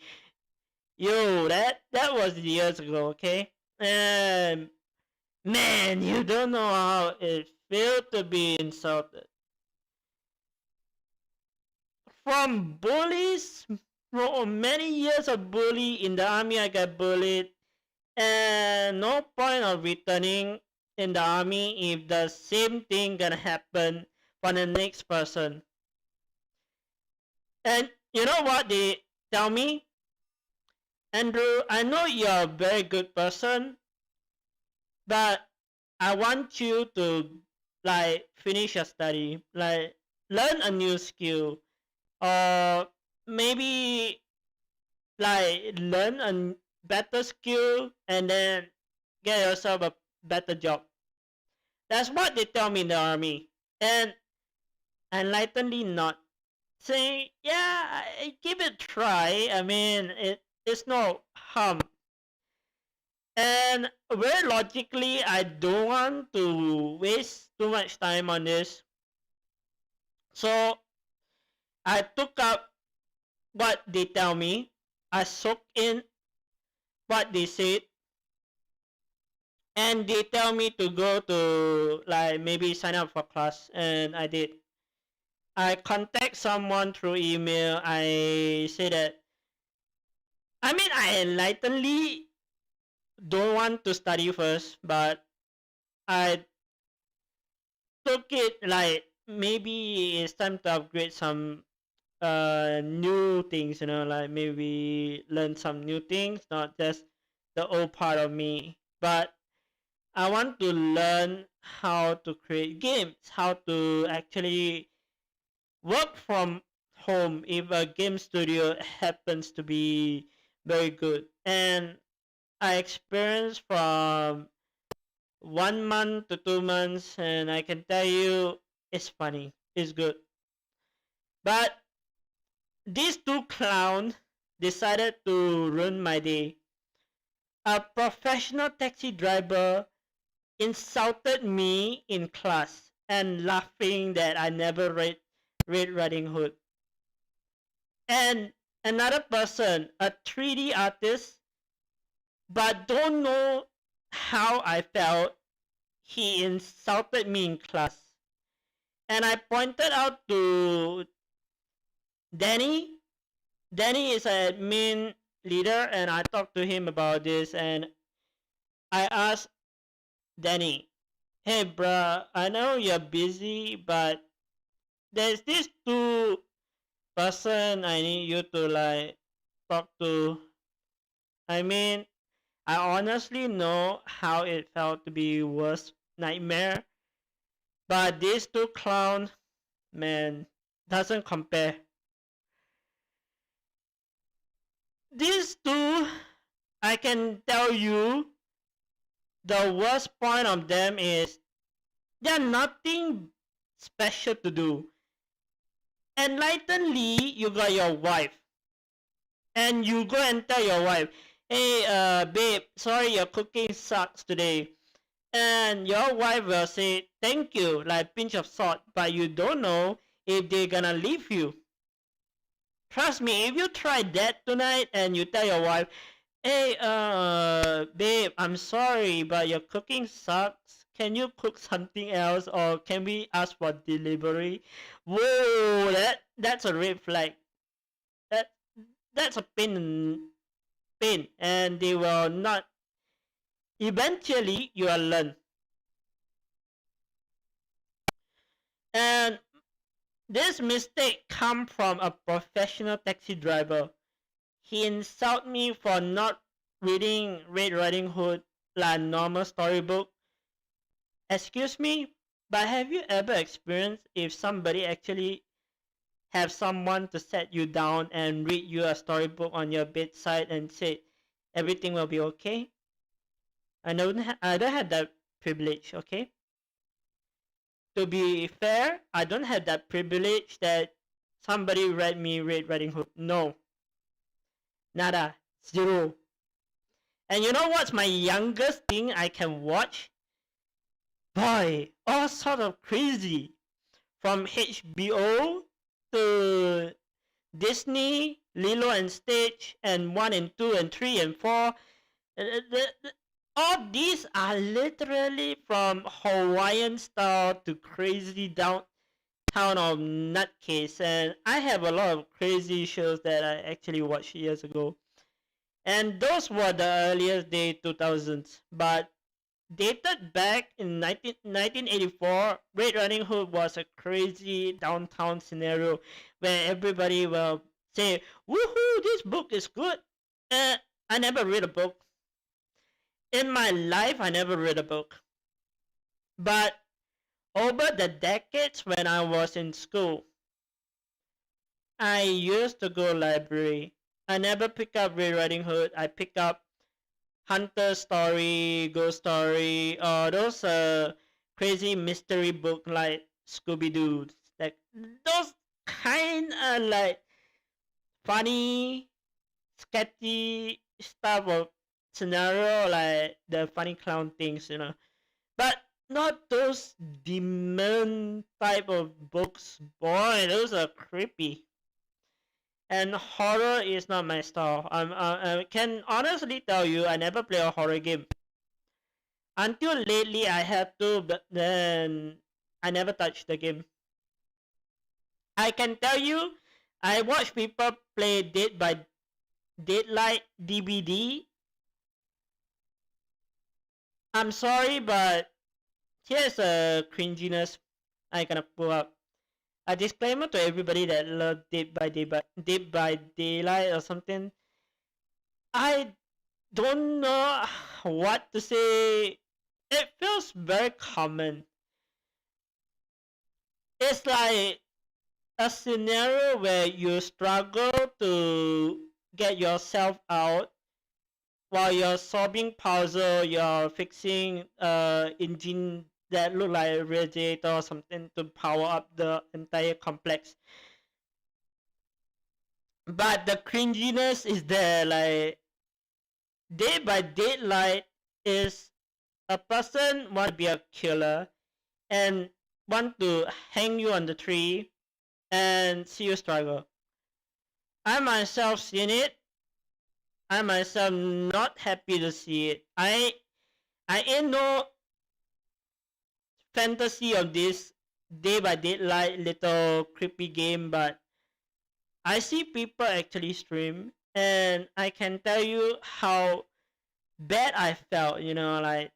Yo, that was years ago, okay? And man, you don't know how it feels to be insulted. From bullies, from many years of bully in the army, I got bullied. And no point of returning in the army if the same thing gonna happen for the next person. And you know what they tell me? Andrew, I know you're a very good person, but I want you to like finish your study, like learn a new skill, or maybe like learn a better skill and then get yourself a better job. That's what they tell me in the army. And enlightenedly not saying, yeah, give it a try. I mean, it's no harm. And very logically, I don't want to waste too much time on this. So I took up what they tell me. I soak in what they said. And they tell me to go to like maybe sign up for class, and I did. I contact someone through email. I say that I enlightenedly don't want to study first, but I took it like maybe it's time to upgrade some new things, like maybe learn some new things, not just the old part of me. But I want to learn how to create games, how to actually work from home if a game studio happens to be very good. And I experienced from 1 month to 2 months, and I can tell you it's funny, it's good. But these two clowns decided to ruin my day. A professional taxi driver insulted me in class and laughing that I never read Red Riding Hood. And another person, a 3D artist, but don't know how I felt, he insulted me in class. And I pointed out to Danny. Danny is an admin leader, and I talked to him about this, and I asked Danny, hey bruh, I know you're busy, but there's this two person I need you to like talk to. I honestly know how it felt to be worst nightmare, but these two clowns, man, doesn't compare. These two, I can tell you, the worst point of them is they're nothing special to do. Enlightenedly, you got your wife, and you go and tell your wife, hey, babe, sorry your cooking sucks today. And your wife will say, thank you, like pinch of salt, but you don't know if they're gonna leave you. Trust me, if you try that tonight and you tell your wife, hey, babe, I'm sorry, but your cooking sucks. Can you cook something else, or can we ask for delivery? Whoa, that's a red flag. That that's a pain, and they will not. Eventually, you will learn. And this mistake come from a professional taxi driver. He insulted me for not reading Red Riding Hood like a normal storybook. Excuse me, but have you ever experienced if somebody actually have someone to set you down and read you a storybook on your bedside and say everything will be okay? I don't have that privilege, okay? To be fair, I don't have that privilege that somebody read me Red Riding Hood. No. Nada. Zero. And you know what's my youngest thing I can watch? Boy, all sort of crazy. From HBO to Disney, Lilo and Stitch, and 1 and 2 and 3 and 4. All these are literally from Hawaiian style to crazy downtown of nutcase. And I have a lot of crazy shows that I actually watched years ago. And those were the earliest day 2000s. But dated back in 1984, Red Riding Hood was a crazy downtown scenario where everybody will say, woohoo, this book is good. I never read a book. In my life, I never read a book. But over the decades when I was in school, I used to go library. I never pick up Red Riding Hood. I pick up Hunter Story, Ghost Story, or those crazy mystery book like Scooby Doo. Like those kind of like funny, sketchy stuff of scenario, like the funny clown things, But not those demon type of books. Boy, those are creepy. And horror is not my style. I can honestly tell you, I never play a horror game. Until lately, I had to, but then I never touched the game. I can tell you, I watch people play Dead by Daylight DVD. I'm sorry, but here's a cringiness I gonna pull up. A disclaimer to everybody that love Dead by Daylight or something. I don't know what to say. It feels very common. It's like a scenario where you struggle to get yourself out while you're solving puzzle, you're fixing engine that look like a radiator or something to power up the entire complex. But the cringiness is there, like Day by Daylight is a person want to be a killer and want to hang you on the tree and see you struggle. I myself seen it. I myself not happy to see it. I ain't no fantasy of this Day by Daylight little creepy game, but I see people actually stream, and I can tell you how bad I felt. Like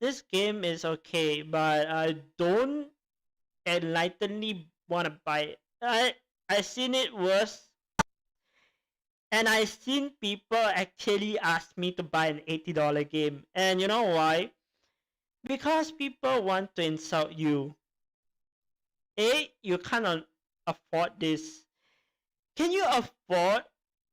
this game is okay, but I don't enlightenedly want to buy it. I seen it worse, and I seen people actually ask me to buy an $80 game, and you know why? Because people want to insult you. You cannot afford this. Can you afford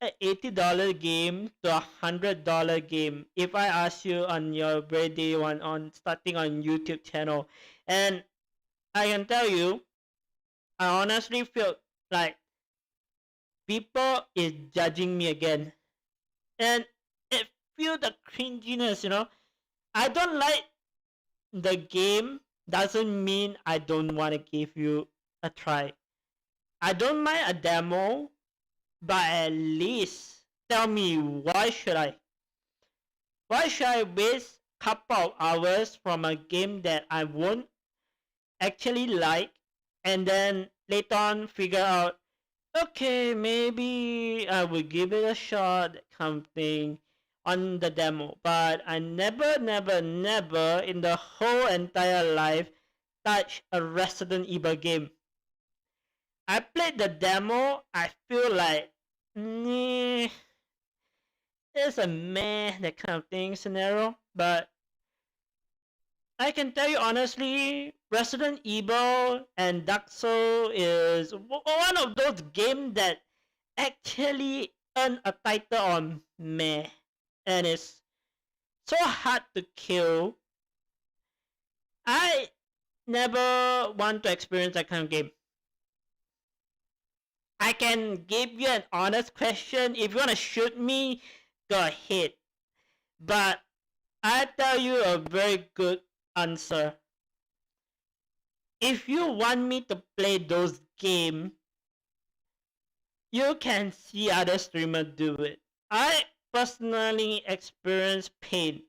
an $80 game to $100 game? If I ask you on your birthday one on starting on YouTube channel, and I can tell you, I honestly feel like people is judging me again, and it feel the cringiness. I don't like the game. Doesn't mean I don't want to give you a try. I don't mind a demo, but at least tell me why should I? Why should I waste couple of hours from a game that I won't actually like, and then later on figure out, okay, maybe I will give it a shot, that kind of thing, on the demo. But I never in the whole entire life touch a Resident Evil game. I played the demo, I feel like, it's a meh, that kind of thing scenario. But I can tell you honestly, Resident Evil and Dark Souls is one of those games that actually earn a title on meh, and it's so hard to kill. I never want to experience that kind of game. I can give you an honest question. If you want to shoot me, go ahead. But I tell you a very good answer. If you want me to play those games, you can see other streamers do it. I personally experience pain.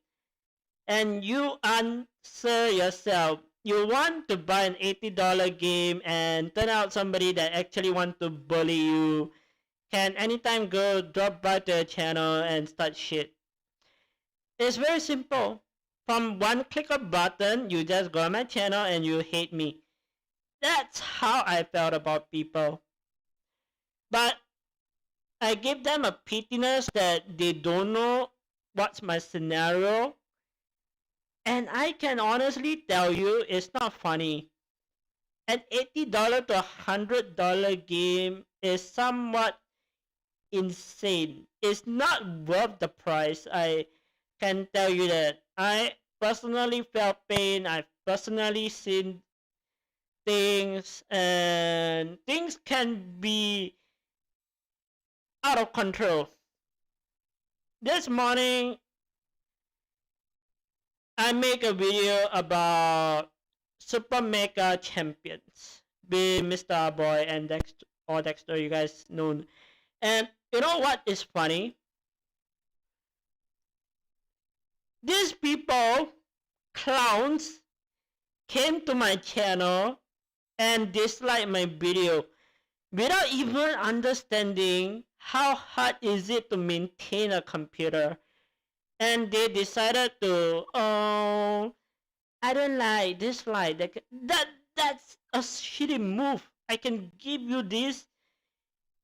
And you answer yourself. You want to buy an $80 game and turn out somebody that actually want to bully you can anytime go drop by to a channel and start shit. It's very simple. From one click of button, you just go on my channel and you hate me. That's how I felt about people. But I give them a pitiness that they don't know what's my scenario. And I can honestly tell you, it's not funny. An $80 to $100 game is somewhat insane. It's not worth the price. I can tell you that. I personally felt pain. I've personally seen things, and things can be out of control. This morning, I make a video about Super Mega Champions with Mr. Boy and Dexter, or Dexter, you guys know. And you know what is funny? These people, clowns, came to my channel and disliked my video without even understanding how hard is it to maintain a computer. And they decided to, oh, I don't like, dislike. That's a shitty move. I can give you this.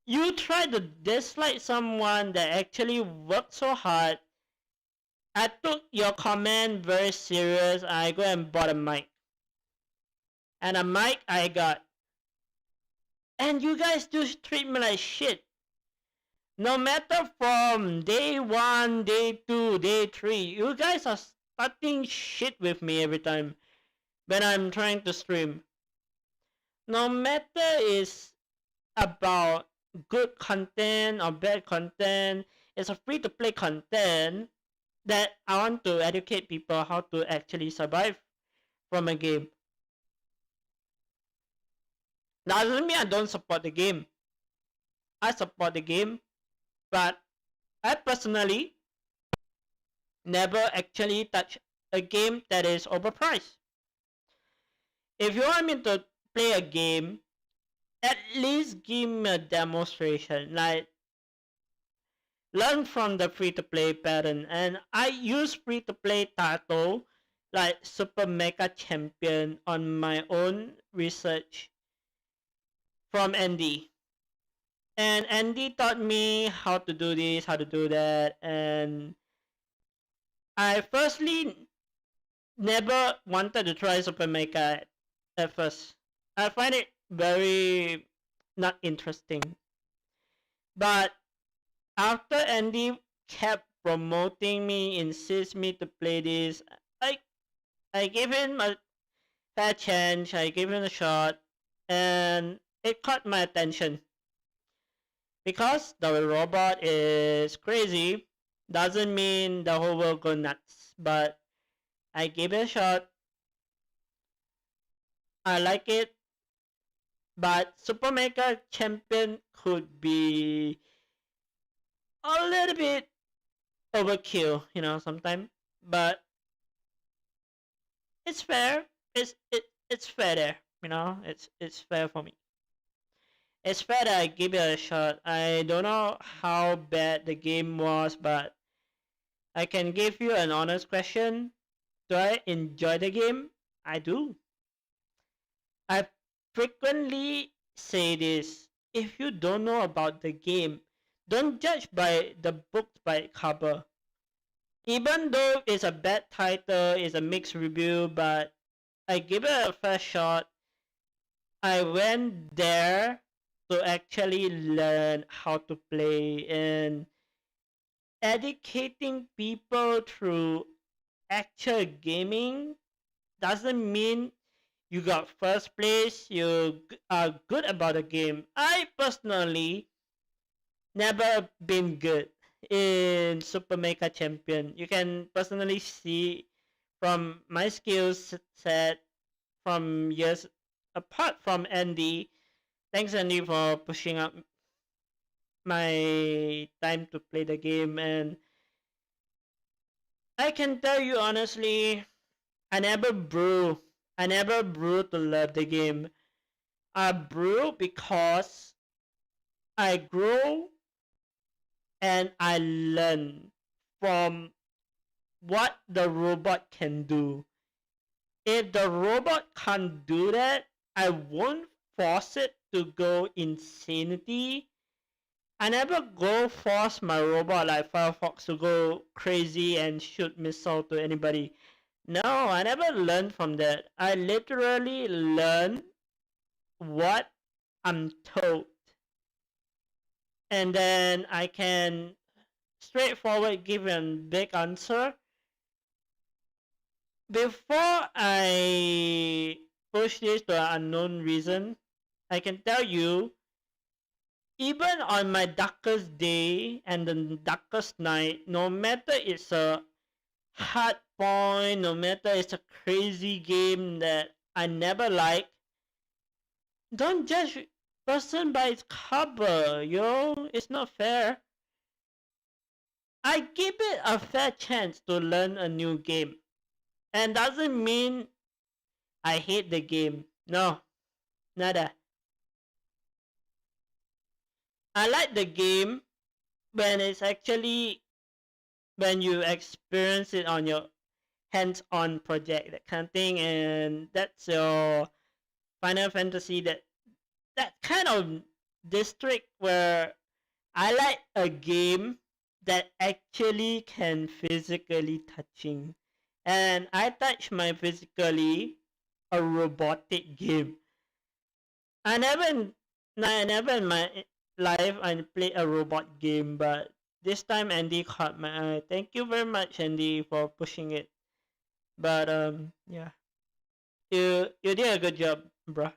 You try to dislike someone that actually worked so hard. I took your comment very serious. I go and bought a mic. And a mic I got. And you guys still treat me like shit. No matter from day 1, day 2, day 3, you guys are starting shit with me every time when I'm trying to stream. No matter is about good content or bad content, it's a free to play content that I want to educate people how to actually survive from a game. Doesn't mean I don't support the game. I support the game, but I personally never actually touch a game that is overpriced. If you want me to play a game, at least give me a demonstration. Like, learn from the free-to-play pattern. And I use free-to-play title like Super Mega Champion on my own research from Andy. And Andy taught me how to do this, how to do that, and I firstly never wanted to try Super Mega at first. I find it very not interesting. But after Andy kept promoting me, insist me to play this, I gave him a fair chance, I gave him a shot, and it caught my attention. Because the robot is crazy, doesn't mean the whole world go nuts. But I gave it a shot. I like it. But Super Mega Champion could be a little bit overkill, you know, sometimes. But it's fair. It's fair there, you know. It's fair for me. It's fair that I give it a shot. I don't know how bad the game was, but I can give you an honest question. Do I enjoy the game? I do. I frequently say this. If you don't know about the game, don't judge by the book by its cover. Even though it's a bad title, it's a mixed review, but I give it a fair shot. I went there to actually learn how to play, and educating people through actual gaming doesn't mean you got first place, you are good about the game. I personally never been good in Super Mega Champion. You can personally see from my skills set from years apart from Andy. Thanks, Andy, for pushing up my time to play the game. And I can tell you honestly, I never brew to love the game. I brew because I grow and I learn from what the robot can do. If the robot can't do that, I won't force it to go insanity. I never go force my robot like Firefox to go crazy and shoot missile to anybody. No, I never learned from that. I literally learn what I'm told. and then I can straightforward give a big answer. Before I push this to an unknown reason, I can tell you, even on my darkest day and the darkest night, no matter it's a hard point, no matter it's a crazy game that I never like, don't judge person by its cover, yo. It's not fair. I give it a fair chance to learn a new game. And doesn't mean I hate the game. No, nada. I like the game when it's actually when you experience it on your hands-on project, that kind of thing, and that's your Final Fantasy, that kind of district where I like a game that actually can physically touching, and I touch my physically a robotic game. I never in my life I played a robot game, but this time Andy caught my eye. Thank you very much, Andy, for pushing it. But yeah, you did a good job, bruh.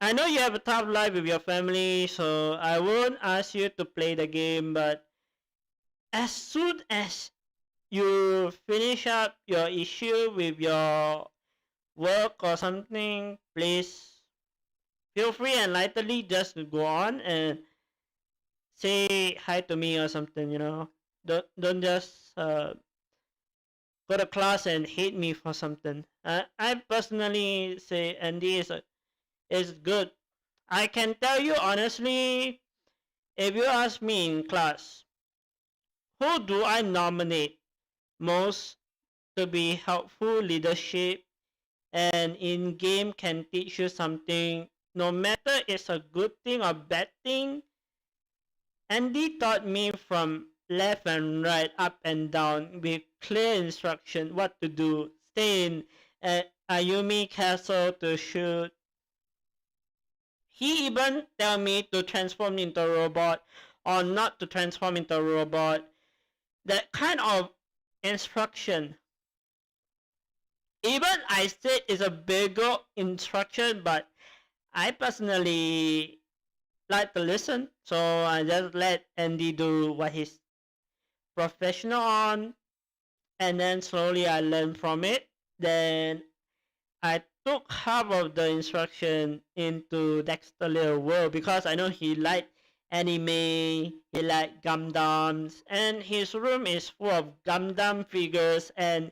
I know you have a tough life with your family, so I won't ask you to play the game, but as soon as you finish up your issue with your work or something, please feel free and lightly just go on and say hi to me or something, you know. Don't just go to class and hate me for something. I personally say Andy is good. I can tell you honestly, if you ask me in class, who do I nominate most to be helpful leadership and in game can teach you something, no matter it's a good thing or bad thing? Andy taught me from left and right, up and down, with clear instruction what to do. Stay in Ayumi Castle to shoot. He even tell me to transform into a robot or not to transform into a robot. That kind of instruction. Even I said it's a bigger instruction, but I personally like to listen, so I just let Andy do what he's professional on, and then slowly I learned from it. Then I took half of the instruction into Dexter Little World because I know he liked anime, he liked Gundams, and his room is full of Gundam figures, and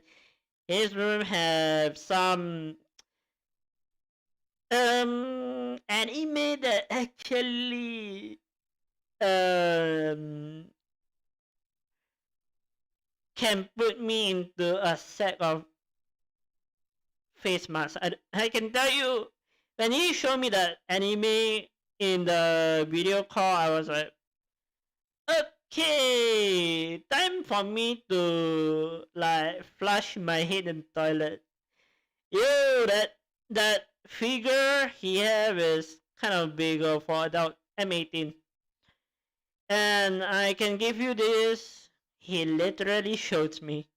his room have some anime that actually can put me into a set of face masks. I can tell you, when he showed me that anime in the video call, I was like, okay, time for me to like flush my head in the toilet. Yo, that figure he have is kind of bigger for adult M18. And I can give you this, he literally showed me.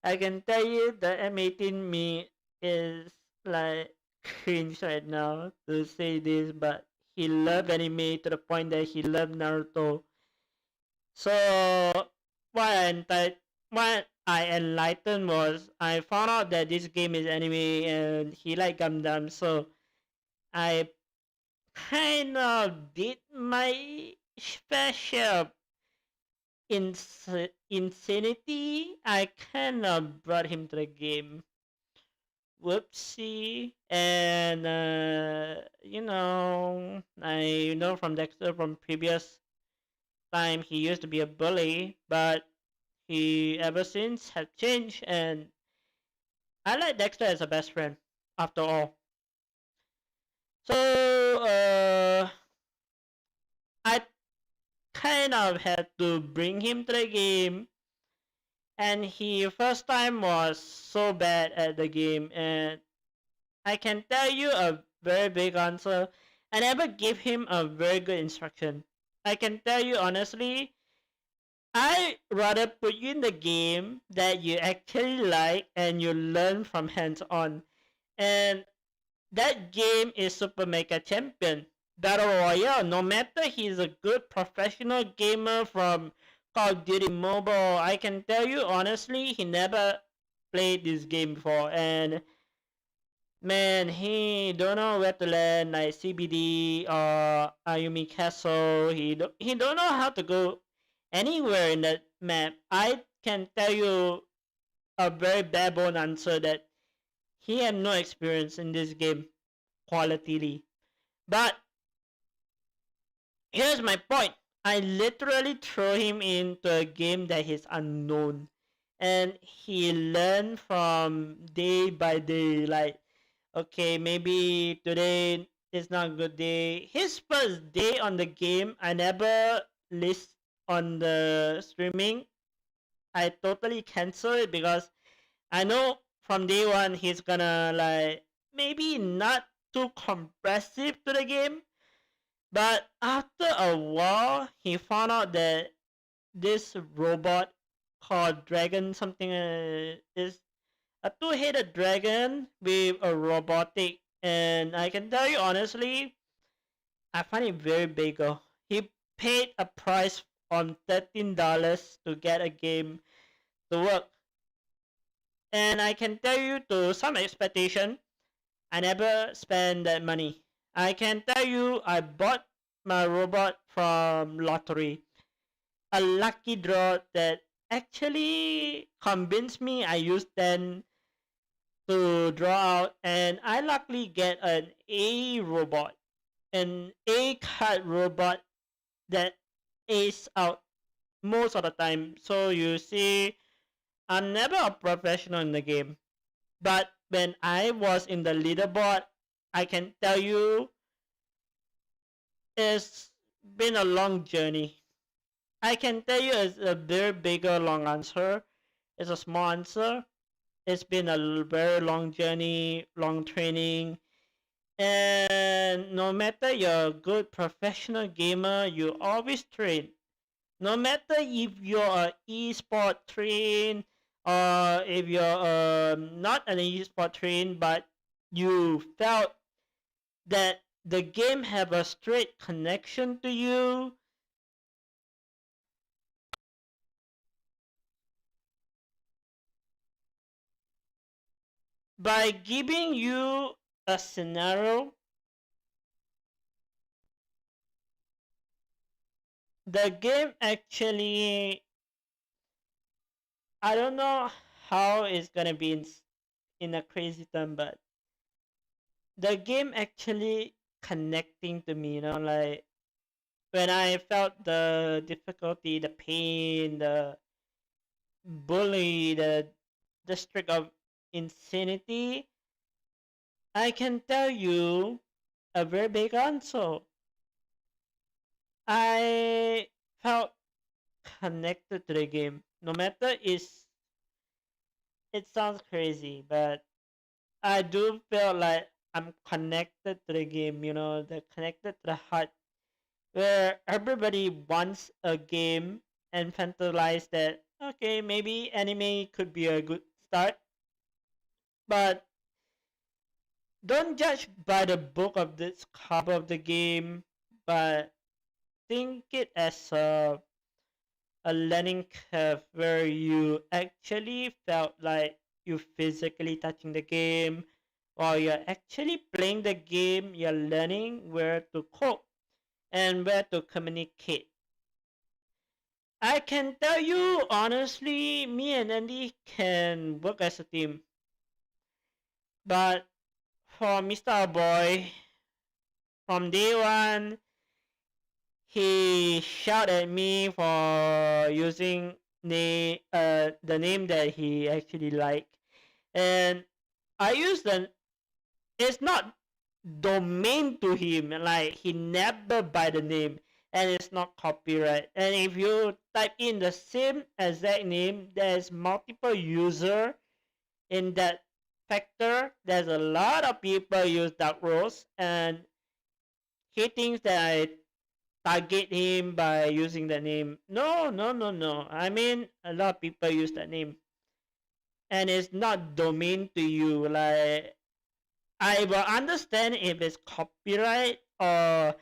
I can tell you the M18 me is like cringe right now to say this, but he loved anime to the point that he loved Naruto. So what I enlightened was I found out that this game is anime and he liked Gundam, so I kind of did my fair share of insanity. I kind of brought him to the game. Whoopsie. And I know from Dexter from previous time he used to be a bully, but he ever since has changed, and I like Dexter as a best friend after all. So I kind of had to bring him to the game, and he first time was so bad at the game, and I can tell you a very big answer. I never gave him a very good instruction. I can tell you honestly, I rather put you in the game that you actually like and you learn from hands on. And that game is Super Mega Champion Battle Royale. No matter he's a good professional gamer from Call of Duty Mobile, I can tell you honestly, he never played this game before. And man, he don't know where to land like CBD or Ayumi Castle. He don't know how to go anywhere in that map. I can tell you a very barebone answer that he had no experience in this game qualitatively. But here's my point. I literally throw him into a game that is unknown. And he learned from day by day. Like, okay, maybe today is not a good day. His first day on the game, I never list on the streaming. I totally cancel it because I know from day one he's gonna like maybe not too compressive to the game. But after a while, he found out that this robot called Dragon something is a two-headed dragon with a robotic, and I can tell you honestly, I find it very bagel. He paid a price on $13 to get a game to work, and I can tell you to some expectation, I never spend that money. I can tell you I bought my robot from lottery. A lucky draw that actually convinced me I used 10 to draw out, and I luckily get an A robot. An A card robot that ace out most of the time. So you see, I'm never a professional in the game. But when I was in the leaderboard, I can tell you it's been a long journey. I can tell you it's a very bigger long answer. It's a small answer. It's been a very long journey, long training. And no matter you're a good professional gamer, you always train. No matter if you're an e-sport train or if you're not an e-sport train, but you felt that the game have a straight connection to you, by giving you a scenario, the game actually, I don't know how it's gonna be in a crazy term, but the game actually connecting to me, like when I felt the difficulty, the pain, the bully, the streak of insanity, I can tell you a very big answer. I felt connected to the game. No matter it sounds crazy, but I do feel like I'm connected to the game, the connected to the heart where everybody wants a game and fantasize that okay, maybe anime could be a good start, but don't judge by the book of this cover of the game, but think it as a learning curve where you actually felt like you physically touching the game while you're actually playing the game. You're learning where to cope and where to communicate. I can tell you honestly, me and Andy can work as a team, but for Mr. Boy, from day one, he shouted at me for using the name that he actually liked, and I used it's not domain to him, like he never buy the name, and it's not copyright. And if you type in the same exact name, there's multiple user in that factor. There's a lot of people use Dark Rose, and he thinks that I target him by using that name. No, no, no, no. I mean, a lot of people use that name, and it's not domain to you. Like, I will understand if it's copyright or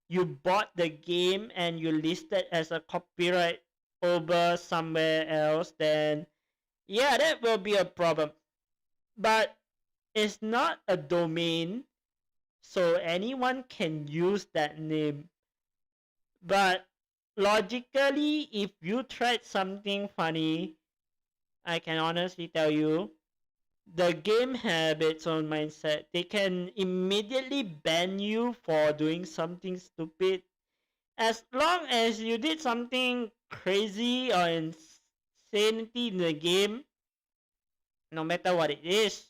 you bought the game and you list it as a copyright over somewhere else, then yeah, that will be a problem. But it's not a domain, so anyone can use that name. But logically, if you tried something funny, I can honestly tell you, the game have its own mindset. They can immediately ban you for doing something stupid. As long as you did something crazy or insanity in the game, no matter what it is,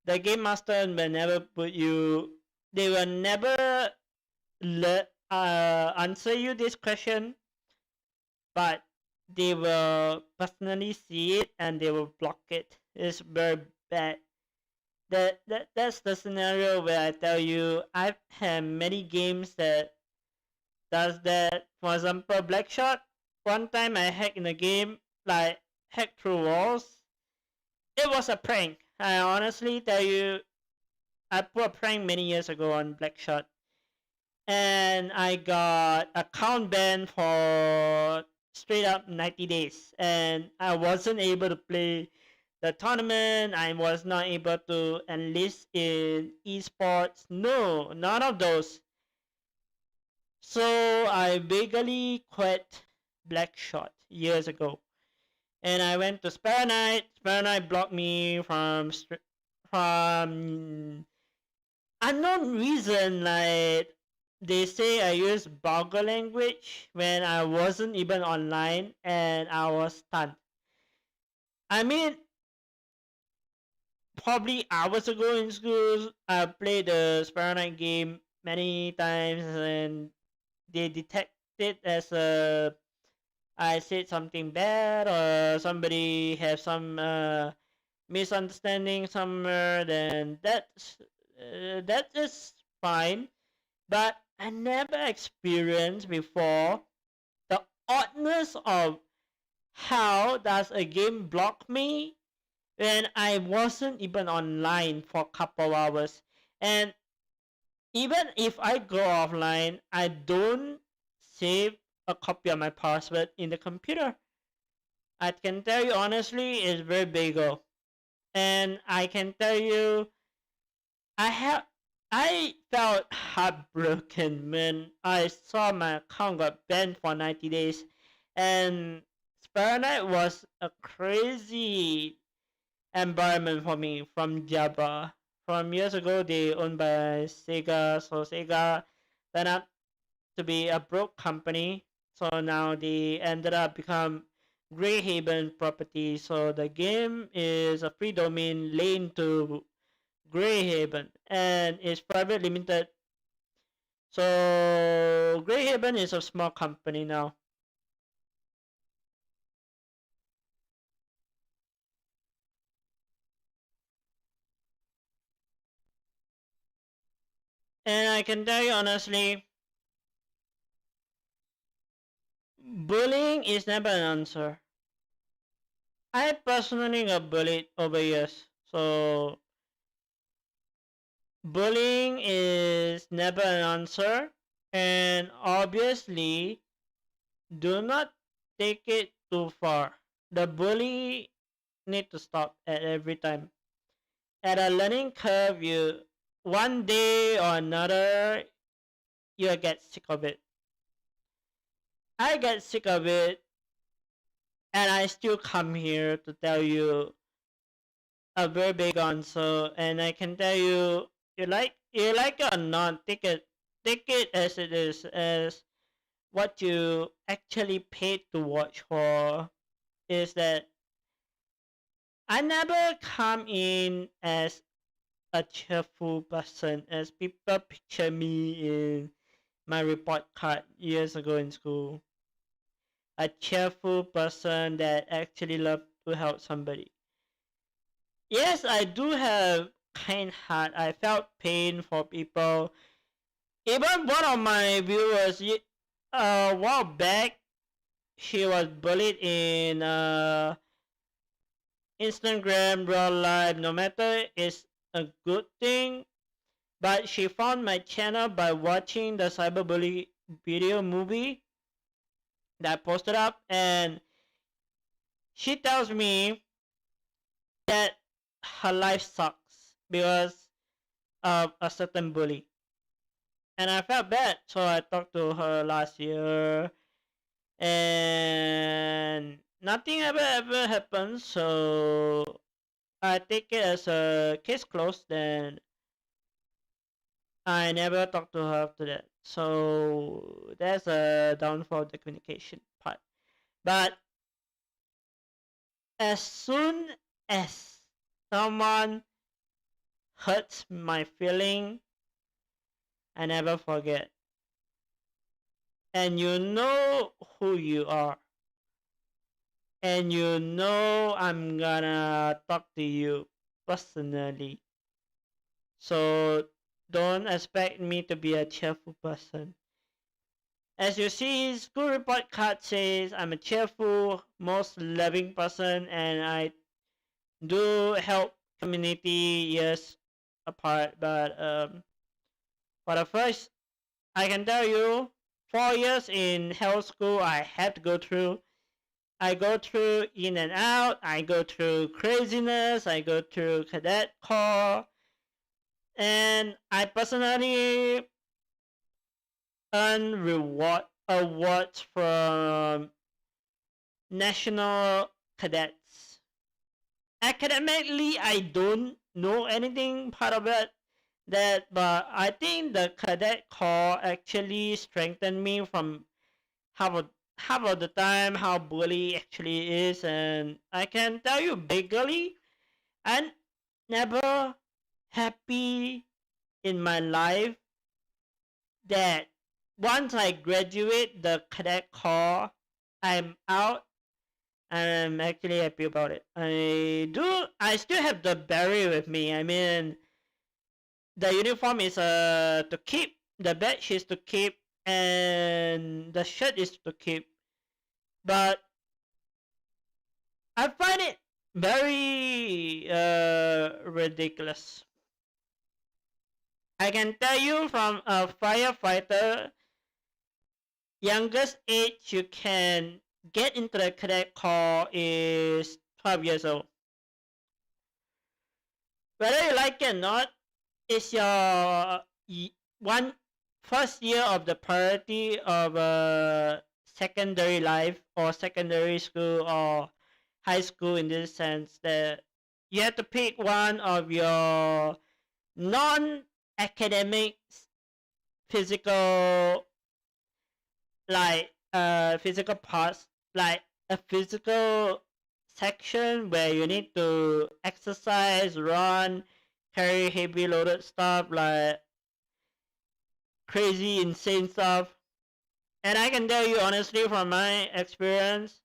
the game master will never put you. They will never answer you this question, but they will personally see it and they will block it. It's very bad. That's the scenario where I tell you I've had many games that does that. For example, Blackshot. One time I hacked in a game, like hacked through walls. It was a prank. I honestly tell you, I put a prank many years ago on Blackshot, and I got account ban for straight up 90 days, and I wasn't able to play the tournament. I was not able to enlist in esports. No, none of those. So I basically quit Blackshot years ago, and I went to Sparrow Knight. Sparrow Knight blocked me from unknown reason. Like, they say I use vulgar language when I wasn't even online, and I was stunned. I mean, probably hours ago in school, I played the Sparrow Knight game many times, and they detect it as a I said something bad or somebody have some misunderstanding somewhere, then that is fine. But I never experienced before the oddness of how does a game block me when I wasn't even online for a couple hours. And even if I go offline, I don't save a copy of my password in the computer. I can tell you honestly, it's very bagel. And I can tell you, I felt heartbroken when I saw my account got banned for 90 days. And Sparrow Knight was a crazy environment for me from Java. From years ago, they owned by Sega, so Sega turned out to be a broke company. So now they ended up become Greyhaven property. So the game is a free domain linked to Greyhaven and it's private limited. So Greyhaven is a small company now. And I can tell you honestly, bullying is never an answer. I personally got bullied over years, so bullying is never an answer, and obviously, do not take it too far. The bully need to stop at every time. At a learning curve, you one day or another, you'll get sick of it. I get sick of it, and I still come here to tell you a very big answer, and I can tell you, you like it or not, take it as it is, as what you actually paid to watch for. Is that I never come in as a cheerful person, as people picture me in my report card years ago in school. A cheerful person that actually loves to help somebody. Yes, I do have kind heart. I felt pain for people Even one of my viewers, a while back, she was bullied in Instagram real life. No matter it's a good thing, but she found my channel by watching the cyberbully video movie that I posted up, and she tells me that her life sucks because of a certain bully. And I felt bad, so I talked to her last year, and nothing ever happened. So I take it as a case closed. Then I never talked to her after that. So that's a downfall of the communication part. But as soon as someone hurts my feeling, I never forget. And you know who you are. And you know I'm gonna talk to you personally. So don't expect me to be a cheerful person. As you see, school report card says I'm a cheerful, most loving person, and I do help community years apart. But for the first, I can tell you, 4 years in health school I had to go through. I go through in and out. I go through craziness. I go through cadet corps, and I personally earn awards from national cadets. Academically, I don't know anything part of it, but I think the cadet corps actually strengthened me from half of half of the time how bully actually is. And I can tell you bigly, I'm never happy in my life that once I graduate the cadet corps, I'm out. I'm actually happy about it. I still have the beret with me. I mean, the uniform is to keep, the badge is to keep, and the shirt is to keep. But I find it very ridiculous. I can tell you from a firefighter, youngest age you can get into the cadet corps is 12 years old. Whether you like it or not, it's your one first year of the priority of secondary life or secondary school or high school, in this sense that you have to pick one of your non-academic physical, like physical parts, like a physical section where you need to exercise, run, carry heavy loaded stuff, like crazy insane stuff. And I can tell you honestly from my experience,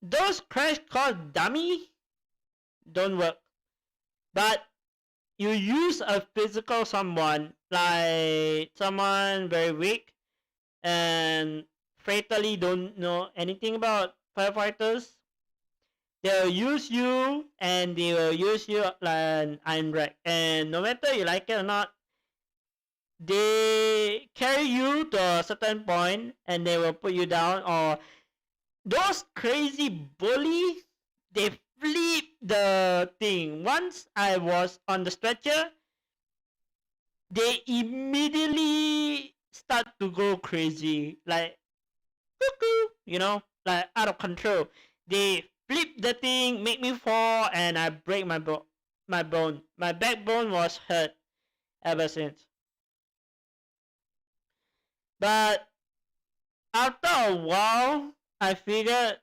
those crash course dummy don't work. But you use a physical someone, like someone very weak and fatally don't know anything about firefighters, they'll use you, and they will use you like an iron rack. And no matter you like it or not, they carry you to a certain point and they will put you down. Or those crazy bullies, they flip the thing. Once I was on the stretcher, they immediately start to go crazy, like cuckoo, like out of control. They flip the thing, make me fall, and I break my bone. My backbone was hurt ever since. But after a while, I figured,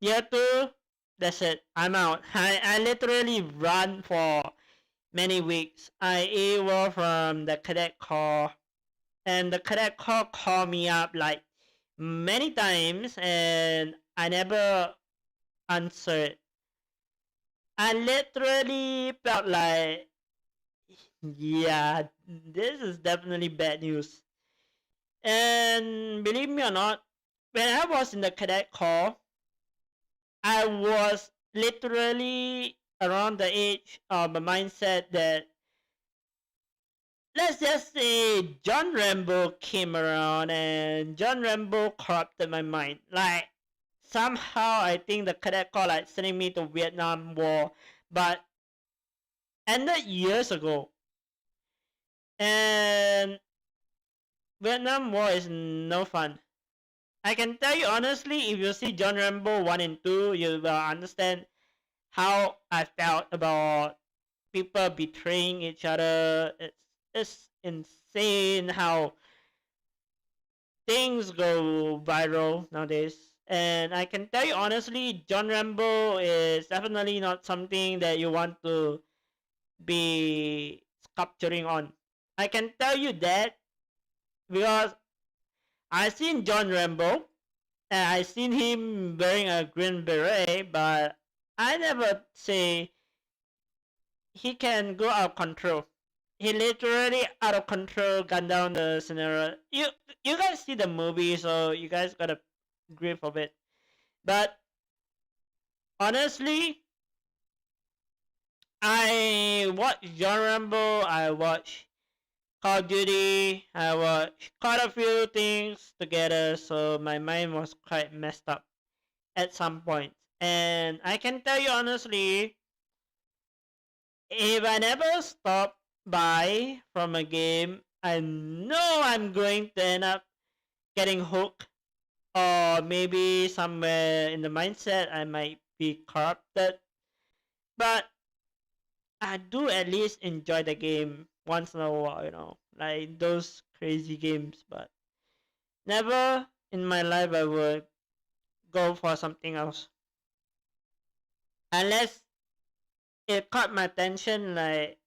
year two, that's it. I'm out. I literally run for many weeks. I AWOL from the cadet corps, and the cadet corps called me up like many times, and I never answered. I literally felt like Yeah, this is definitely bad news. And believe me or not, when I was in the cadet corps, I was literally around the age of the mindset that, let's just say, John Rambo came around and John Rambo corrupted my mind. Like, somehow I think the cadet corps like sending me to Vietnam War, but ended years ago. And Vietnam War is no fun. I can tell you honestly, if you see John Rambo 1 and 2, you will understand how I felt about people betraying each other. It's insane how things go viral nowadays. And I can tell you honestly, John Rambo is definitely not something that you want to be sculpturing on. I can tell you that because I seen John Rambo and I seen him wearing a green beret, but I never say he can go out of control. He literally out of control gun down the scenario. You guys see the movie, so you guys got a grip of it. But honestly, I watch John Rambo, I watch Call of Duty, I watched quite a few things together, so my mind was quite messed up at some point. And I can tell you honestly, if I never stop by from a game, I know I'm going to end up getting hooked, or maybe somewhere in the mindset I might be corrupted. But I do at least enjoy the game once in a while, like those crazy games. But never in my life I would go for something else unless it caught my attention, like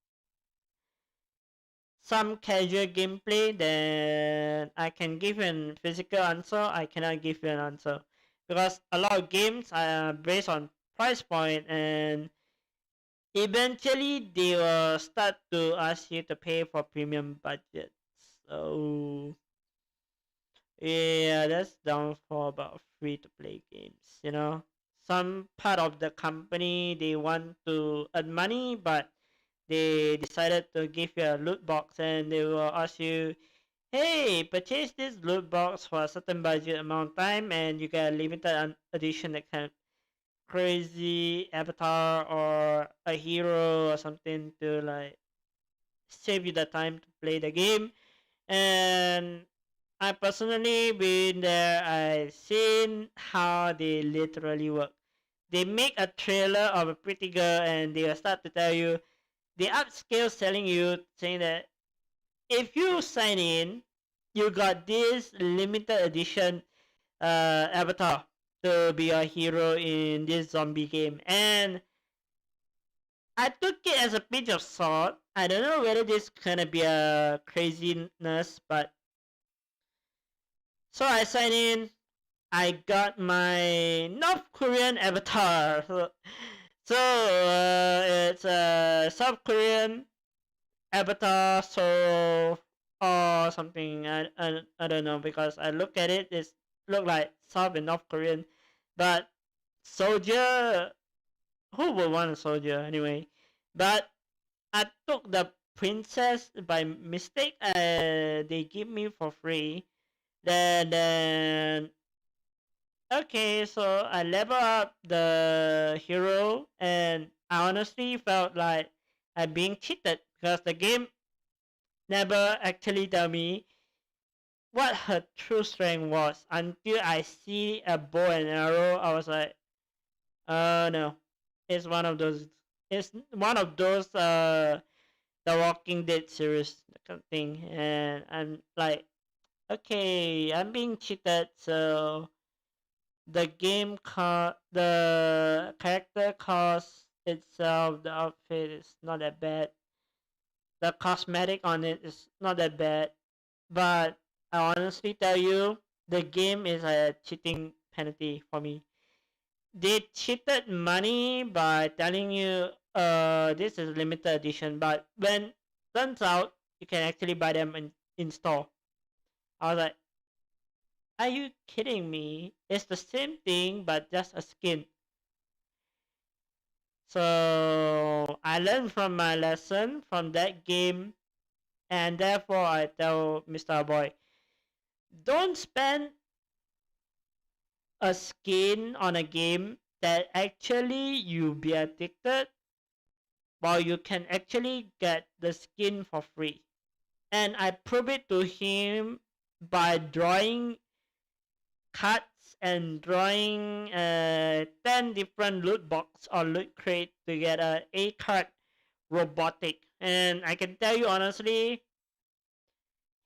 some casual gameplay. Then I can give you a physical answer. I cannot give you an answer because a lot of games are based on price point, and eventually they will start to ask you to pay for premium budgets. So yeah, that's downfall about free to play games. Some part of the company, they want to earn money, but they decided to give you a loot box, and they will ask you, hey, purchase this loot box for a certain budget amount of time, and you get a limited edition that can crazy avatar or a hero or something to like save you the time to play the game. And I personally been there. I seen how they literally work. They make a trailer of a pretty girl, and they will start to tell you, they upscale selling you, saying that if you sign in, you got this limited edition avatar to be a hero in this zombie game. And I took it as a pinch of salt. I don't know whether this gonna be a craziness, but so I signed in. I got my North Korean avatar. So it's a South Korean avatar, so or something. I don't know because I look at it. It's look like South and North Korean, but soldier. Who would want a soldier anyway? But I took the princess by mistake. They give me for free. Then okay, so I level up the hero, and I honestly felt like I'm being cheated because the game never actually tell me what her true strength was until I see a bow and arrow. I was like, oh no, it's one of those. It's one of those the Walking Dead series kind of thing, and I'm like, okay, I'm being cheated. So the character cost itself, the outfit is not that bad. The cosmetic on it is not that bad, but I honestly tell you, the game is a cheating penalty for me. They cheated money by telling you, this is limited edition, but when turns out you can actually buy them in store. I was like, are you kidding me? It's the same thing but just a skin. So I learned from my lesson from that game, and therefore I tell Mr. Boy, don't spend a skin on a game that actually you be addicted, while you can actually get the skin for free. And I prove it to him by drawing cards and drawing 10 different loot box or loot crate to get a card robotic. And I can tell you honestly,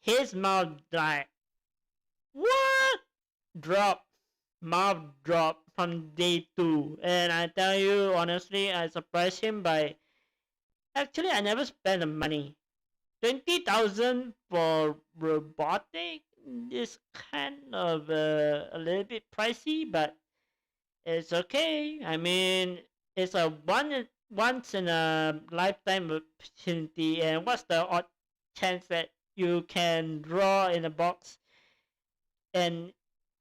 his mouth like, what? Drop. Mouth drop from day 2. And I tell you honestly, I surprised him by, actually I never spent the money. 20,000 for robotic is kind of a little bit pricey, but it's okay. I mean, it's a once in a lifetime opportunity, and what's the odd chance that you can draw in a box an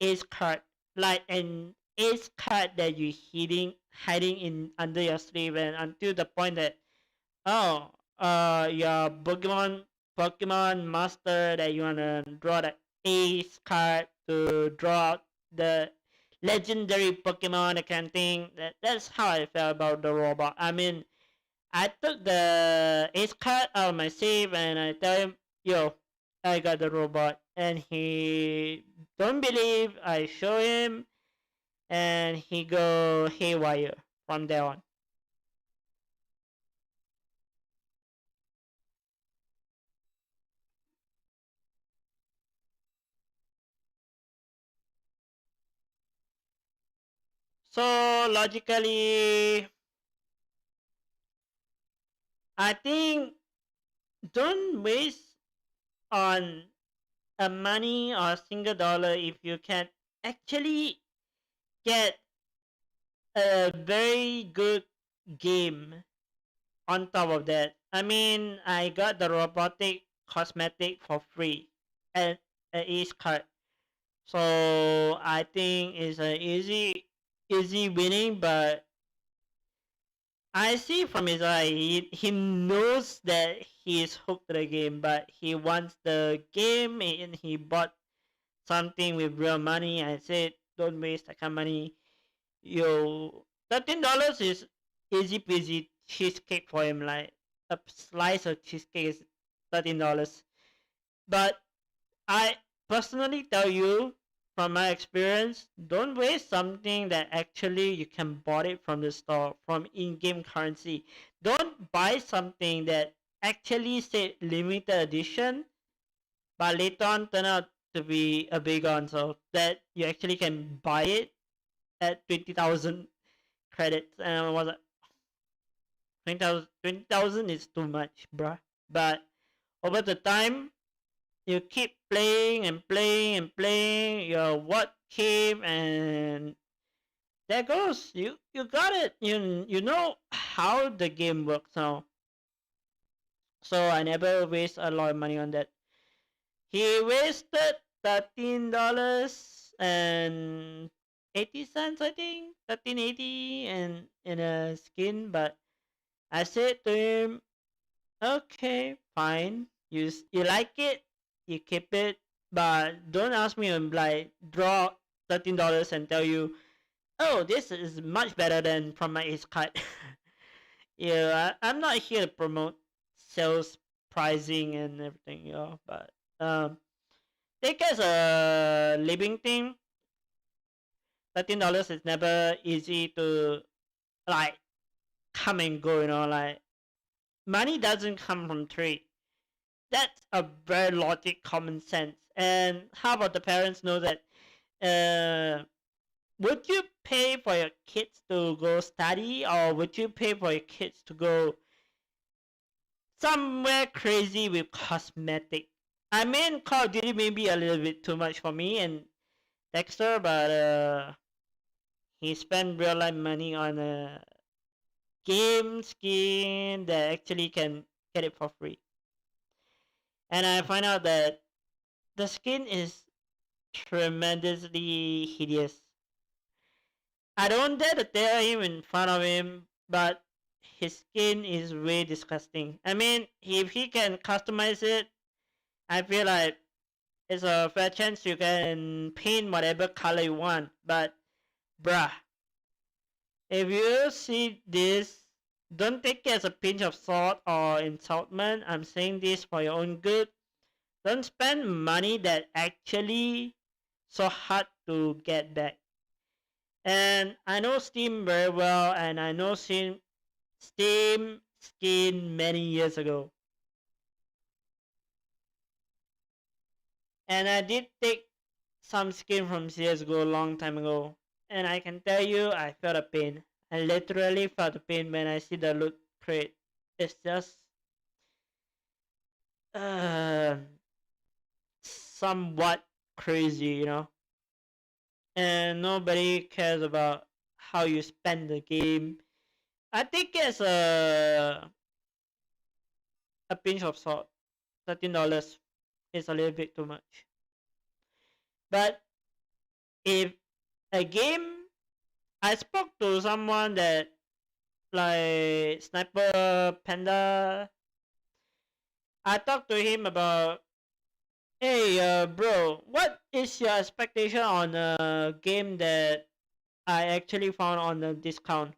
ace card, like an ace card that you hiding in under your sleeve, and until the point that, oh, your Pokemon master that you wanna draw the ace card to draw out the legendary Pokemon, that kind of thing. That's how I felt about the robot. I mean, I took the ace card out of my save and I tell him, yo, I got the robot, and he don't believe. I show him, and he go haywire from there on. So logically, I think don't waste on a money or a single dollar if you can actually get a very good game on top of that. I mean, I got the robotic cosmetic for free and an ace card. So I think it's an easy winning, but I see from his eye, he knows that he is hooked to the game, but he wants the game and he bought something with real money. I said, don't waste that kind of money. Yo, $13 is easy peasy cheesecake for him. Like a slice of cheesecake is $13. But I personally tell you, from my experience, don't waste something that actually you can buy it from the store, from in-game currency. Don't buy something that actually said limited edition, but later on turn out to be a big one, so that you actually can buy it at 20,000 credits. And I was like, 20,000 is too much, bruh. But over the time, you keep playing and playing and playing, your what came, and there goes. You got it. You know how the game works now. So I never waste a lot of money on that. He wasted $13.80, I think, 13.80, and in a skin. But I said to him, okay, fine. You like it, you keep it, but don't ask me to like draw $13 and tell you, oh, this is much better than from my ace card. Yeah, I'm not here to promote sales pricing and everything, but take as a living thing. $13 is never easy to like come and go, like money doesn't come from tree. That's a very logic, common sense. And how about the parents know that? Would you pay for your kids to go study, or would you pay for your kids to go somewhere crazy with cosmetic? I mean, Call of Duty may be a little bit too much for me and Dexter, but he spent real life money on a game skin that actually can get it for free. and I find out that the skin is tremendously hideous. I don't dare to tell him in front of him, but his skin is way disgusting. I mean, if he can customize it, I feel like it's a fair chance you can paint whatever color you want. But, bruh, if you see this, don't take it as a pinch of salt or insultment. I'm saying this for your own good. Don't spend money that actually so hard to get back. And I know Steam very well, and I know Steam skin many years ago. And I did take some skin from CSGO a long time ago. And I can tell you, I felt a pain. I literally felt the pain when I see the loot crate. It's just somewhat crazy, you know. And nobody cares about how you spend the game. I think it's a pinch of salt. $13 is a little bit too much. But if a game, I spoke to someone that like Sniper Panda. I talked to him about, hey, bro, what is your expectation on a game that I actually found on a discount?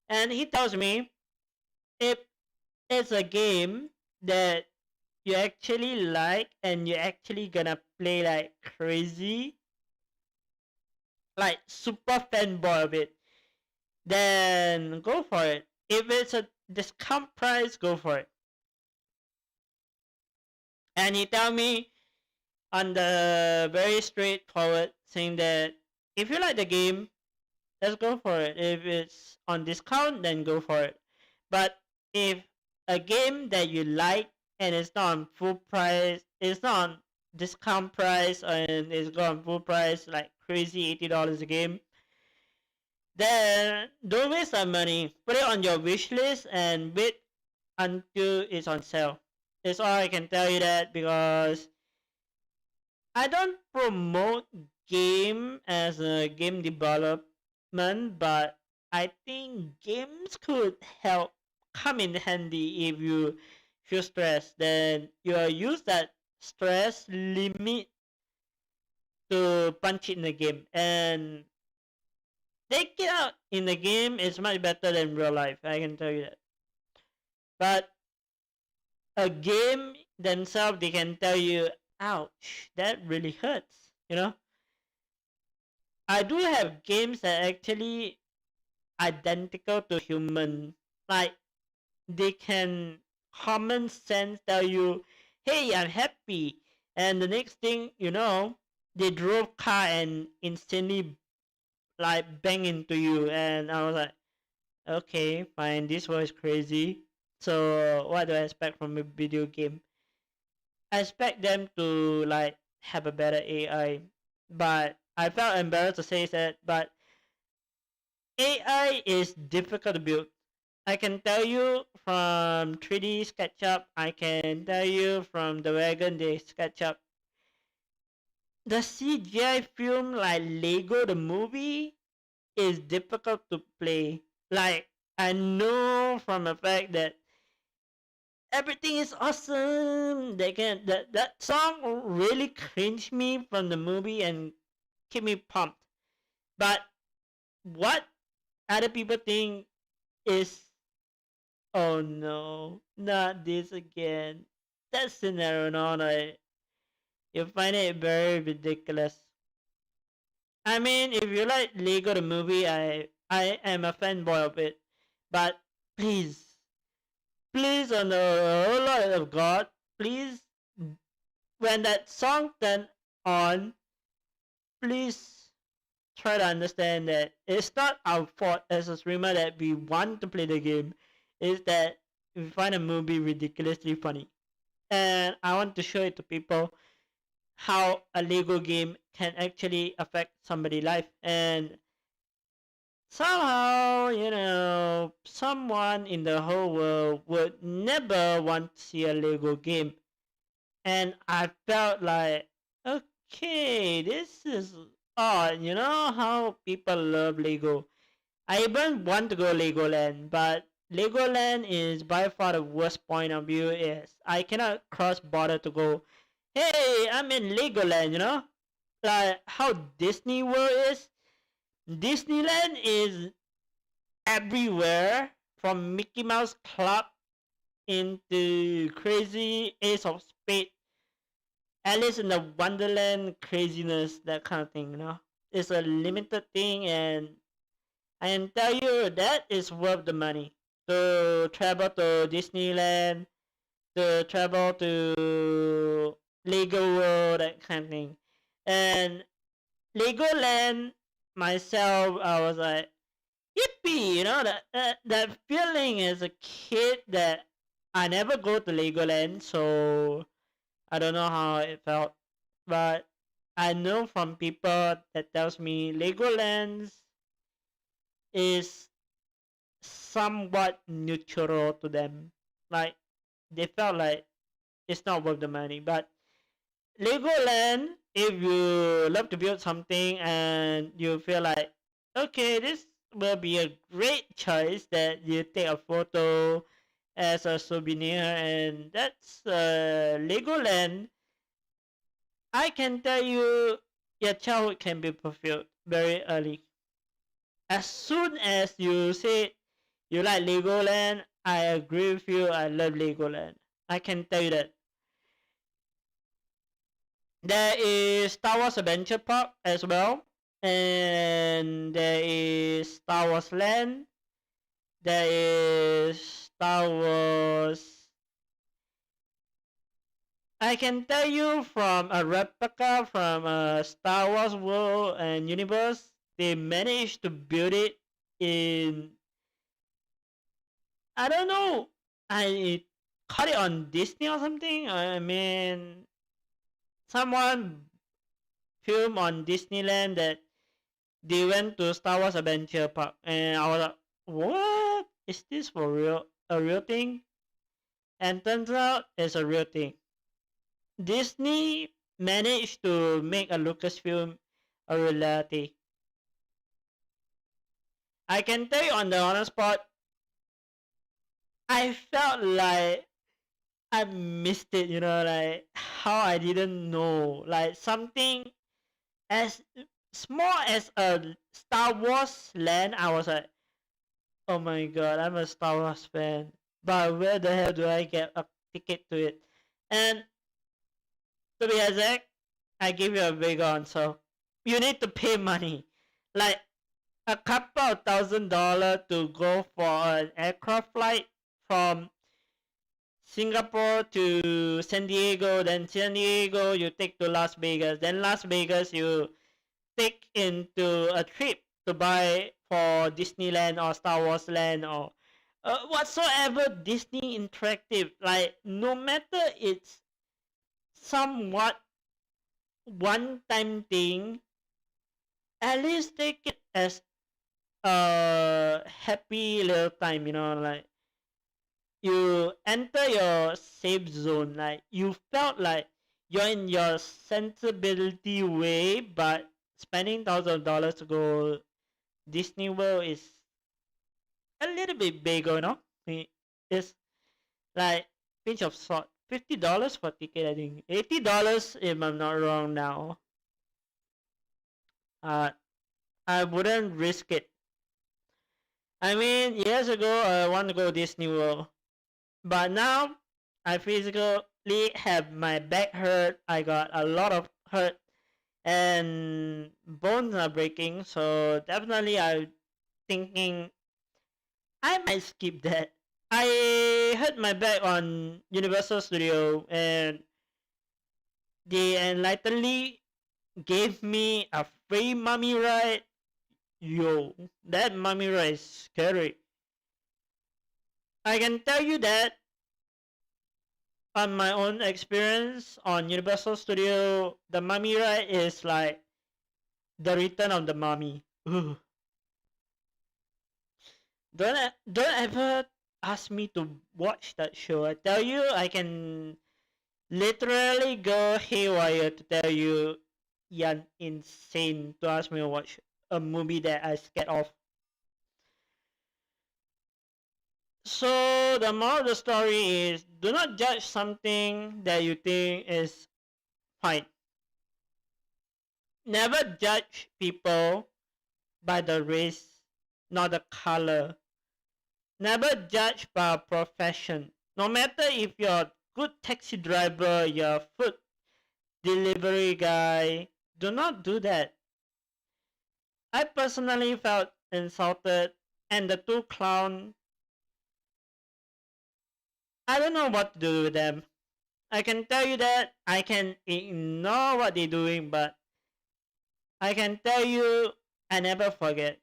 And he tells me, if it's a game that you actually like and you're actually gonna play like crazy, like super fanboy of it, then go for it. If it's a discount price, go for it. And he tell me on the very straightforward saying that if you like the game, let's go for it. If it's on discount, then go for it. But if a game that you like and it's not on full price, it's not on discount price and it's gone full price like crazy $80 a game, then don't waste that money. Put it on your wish list and wait until it's on sale. That's all I can tell you that, because I don't promote game as a game development, but I think games could help come in handy if you feel stressed. Then you use that stress limit to punch it in the game, and take it out in the game is much better than real life. I can tell you that. But a game themselves, they can tell you, ouch, that really hurts, you know. I do have games that actually identical to human, like they can common sense tell you, hey, I'm happy, and the next thing you know, they drove car and instantly like bang into you, and I was like, okay, fine, this was crazy. So what do I expect from a video game? I expect them to like have a better AI, but I felt embarrassed to say that. But AI is difficult to build. I can tell you from 3D SketchUp. I can tell you from the Wagon Day SketchUp. The CGI film like Lego the movie is difficult to play. Like I know from the fact that everything is awesome. That song really cringed me from the movie and keep me pumped. But what other people think is, oh no, not this again. That scenario, no, no, you find it very ridiculous. I mean, if you like Lego the movie, I am a fanboy of it. But please, please, on the whole Lord of God, please, when that song turn on, please try to understand that it's not our fault as a streamer that we want to play the game. It's that we find a movie ridiculously funny. And I want to show it to people how a Lego game can actually affect somebody's life. And somehow, you know, someone in the whole world would never want to see a Lego game. and I felt like, okay, this is odd. You know how people love Lego. I even want to go Legoland, but Legoland is by far the worst point of view is I cannot cross border to go, hey, I'm in Legoland, you know? Like how Disney World is. Disneyland is everywhere from Mickey Mouse Club into crazy Ace of Spades, Alice in the Wonderland craziness, that kind of thing, you know? It's a limited thing, and I can tell you that is worth the money to travel to Disneyland, to travel to Lego World, that kind of thing. And Legoland, myself, I was like, yippee, you know, that feeling as a kid that I never go to Legoland, so I don't know how it felt. But I know from people that tells me Legoland is somewhat neutral to them. Like they felt like it's not worth the money. But Legoland, if you love to build something and you feel like, okay, this will be a great choice that you take a photo as a souvenir, and that's Legoland. I can tell you, your childhood can be fulfilled very early. As soon as you say you like Legoland, I agree with you. I love Legoland. I can tell you that. There is Star Wars Adventure Park as well, and there is Star Wars Land. There is Star Wars. I can tell you from a replica from a Star Wars world and universe, they managed to build it in, I don't know, I caught it on Disney or something. I mean, someone filmed on Disneyland that they went to Star Wars Adventure Park, and I was like, what? Is this for real? A real thing? And turns out it's a real thing. Disney managed to make a Lucasfilm a reality. I can tell you on the honest spot, I felt like I missed it, you know, like how I didn't know. Like something as small as a Star Wars land, I was like, oh my god, I'm a Star Wars fan. But where the hell do I get a ticket to it? And to be exact, I give you a big answer. You need to pay money. Like a couple of $1,000 to go for an aircraft flight from Singapore to San Diego, then San Diego you take to Las Vegas, then Las Vegas you take into a trip to buy for Disneyland or Star Wars Land or whatsoever Disney Interactive. Like no matter it's somewhat one-time thing, at least take it as a happy little time. You know, like you enter your safe zone, like you felt like you're in your sensibility way, but spending $1,000 to go Disney World is a little bit bigger, you know? It's like pinch of salt. $50 for ticket, I think. $80 if I'm not wrong now. I wouldn't risk it. I mean, years ago I want to go Disney World, but now I physically have my back hurt. I got a lot of hurt and bones are breaking, so definitely I'm thinking I might skip that. I hurt my back on Universal Studio and they enlighteningly gave me a free mummy ride. Yo, that mummy ride is scary. I can tell you that on my own experience on Universal Studio, the mummy ride is like the return of the mummy. Ugh. Don't ever ask me to watch that show. I tell you, I can literally go haywire to tell you you're insane to ask me to watch a movie that I scared of. So the moral of the story is do not judge something that you think is fine. Never judge people by the race, not the color. Never judge by profession. No matter if you're a good taxi driver, you're a food delivery guy, do not do that. I personally felt insulted, and the two clowns, I don't know what to do with them. I can tell you that I can ignore what they're doing, but I can tell you I never forget.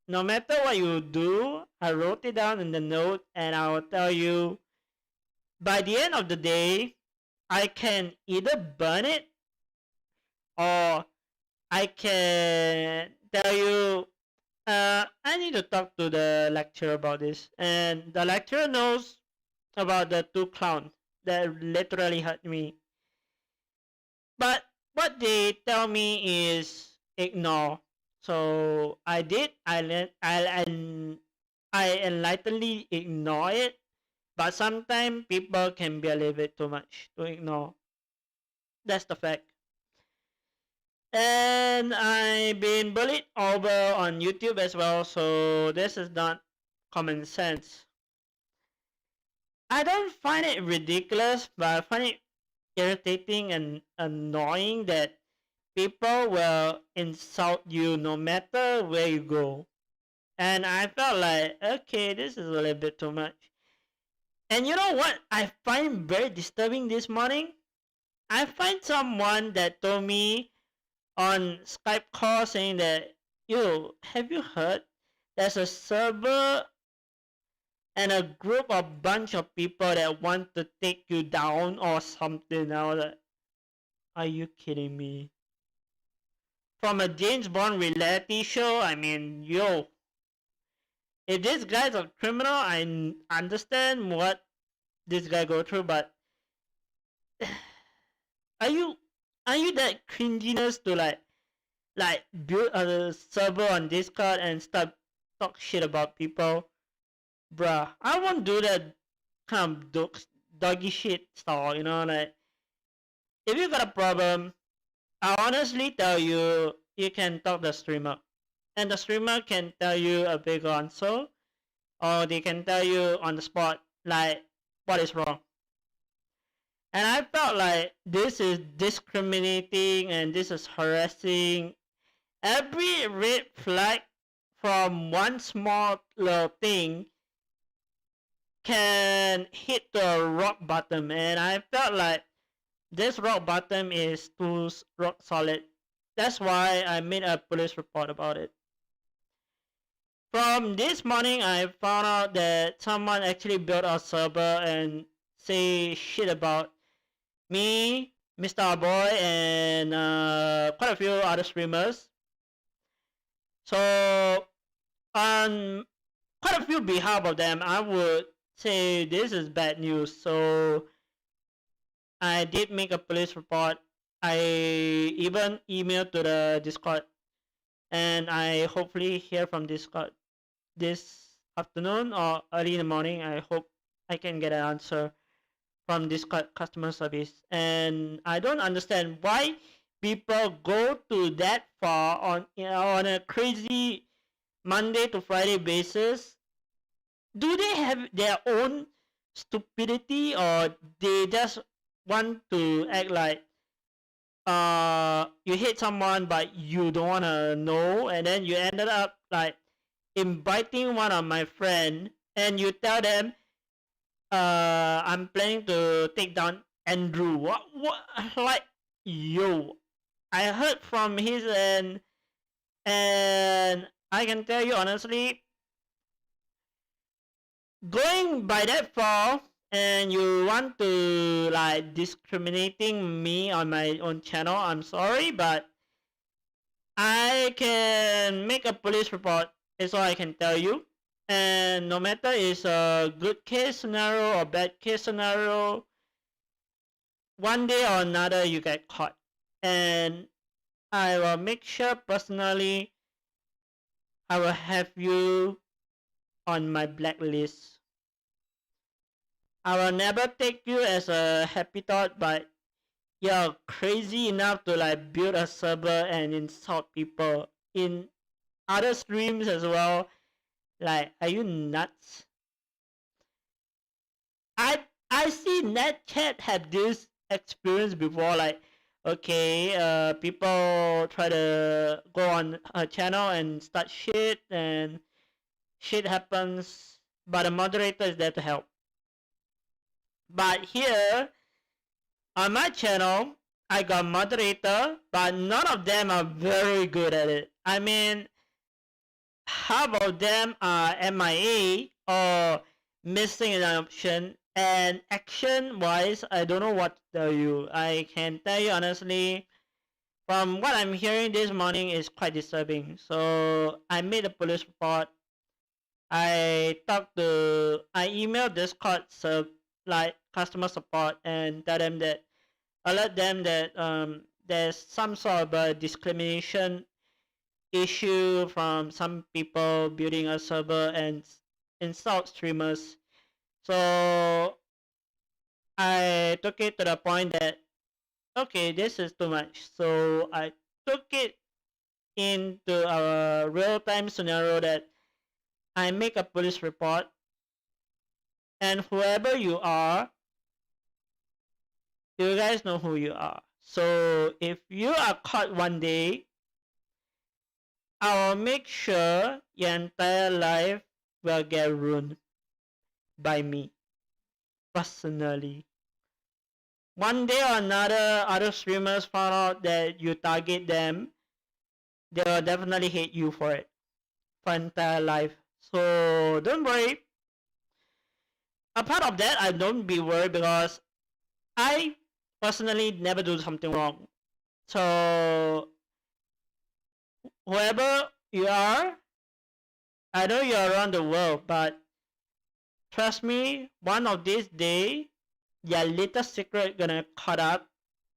No matter what you do, I wrote it down in the note and I will tell you by the end of the day, I can either burn it or I can tell you I need to talk to the lecturer about this. And the lecturer knows about the two clowns that literally hurt me. But what they tell me is ignore. So I did. I enlightenedly ignore it. But sometimes people can be a little bit too much to ignore. That's the fact. And I've been bullied over on YouTube as well, so this is not common sense. I don't find it ridiculous, but I find it irritating and annoying that people will insult you no matter where you go. And I felt like, okay, this is a little bit too much. And you know what I find very disturbing this morning? I find someone that told me on Skype call saying that, yo, have you heard? There's a server and a group of bunch of people that want to take you down or something. I was like, are you kidding me? From a James Bond reality show, I mean, yo. If this guy's a criminal, I understand what this guy go through, but are you that cringiness to like build a server on Discord and start talk shit about people? Bruh, I won't do that kind of doggy shit style, you know, like if you got a problem, I honestly tell you, you can talk to the streamer. And the streamer can tell you a big answer, or they can tell you on the spot, like, what is wrong. And I felt like this is discriminating and this is harassing. Every red flag from one small little thing can hit the rock bottom, and I felt like this rock bottom is too rock solid. That's why I made a police report about it. From this morning, I found out that someone actually built a server and say shit about me, Mr. Boy, and quite a few other streamers. So, on quite a few behalf of them, I would say this is bad news. So, I did make a police report. I even emailed to the Discord, and I hopefully hear from Discord this afternoon or early in the morning. I hope I can get an answer from Discord customer service. And I don't understand why people go to that far on a crazy Monday to Friday basis. Do they have their own stupidity, or they just want to act like you hate someone but you don't want to know, and then you ended up like inviting one of my friend and you tell them I'm planning to take down Andrew. What like, yo, I heard from his end, and I can tell you honestly, going by that far and you want to like discriminating me on my own channel, I'm sorry, but I can make a police report. Is all I can tell you. And no matter it's a good case scenario or bad case scenario, one day or another you get caught, and I will make sure personally I will have you on my blacklist. I will never take you as a happy thought, but you're crazy enough to like build a server and insult people in other streams as well. Like, are you nuts? I see Netchat have this experience before. Like, okay, people try to go on a channel and start shit, and shit happens, but the moderator is there to help. But here on my channel, I got moderator, but none of them are very good at it. I mean, half of them are MIA or missing an option, and action wise, I don't know what to tell you. I can tell you honestly, from what I'm hearing this morning is quite disturbing. So I made a police report. I emailed Discord like customer support and tell them that, alert them that there's some sort of a discrimination issue from some people building a server and insult streamers. So I took it to the point that, okay, this is too much. So I took it into a real-time scenario that I make a police report, and whoever you are, you guys know who you are. So if you are caught one day, I will make sure your entire life will get ruined by me personally. One day or another, other streamers found out that you target them, they will definitely hate you for it for entire life. So don't worry. Apart of that, I don't be worried because I personally never do something wrong. So whoever you are, I know you're around the world, but trust me, one of these days, your little secret gonna cut up,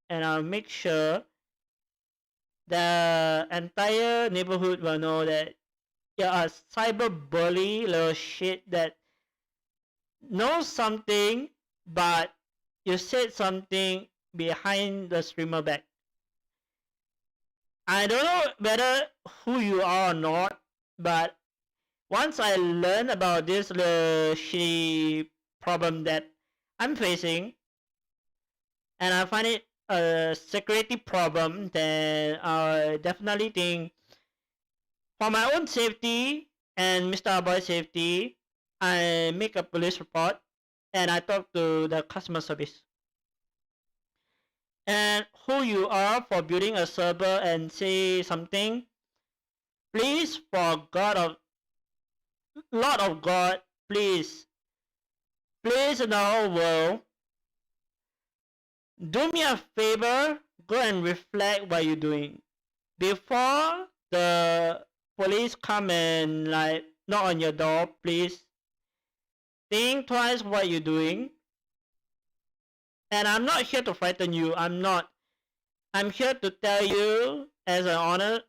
and I'll make sure the entire neighborhood will know that you're a cyber bully little shit that knows something, but you said something behind the streamer back. I don't know whether who you are or not, but once I learned about this little shitty problem that I'm facing, and I find it a security problem, then I definitely think for my own safety and Mr. Boy's safety, I make a police report and I talk to the customer service. And who you are for building a server and say something, please, for Lord of God, please in the whole world, do me a favor, go and reflect what you're doing. Before the police come and like knock on your door, please think twice what you're doing. And I'm not here to frighten you. I'm here to tell you as an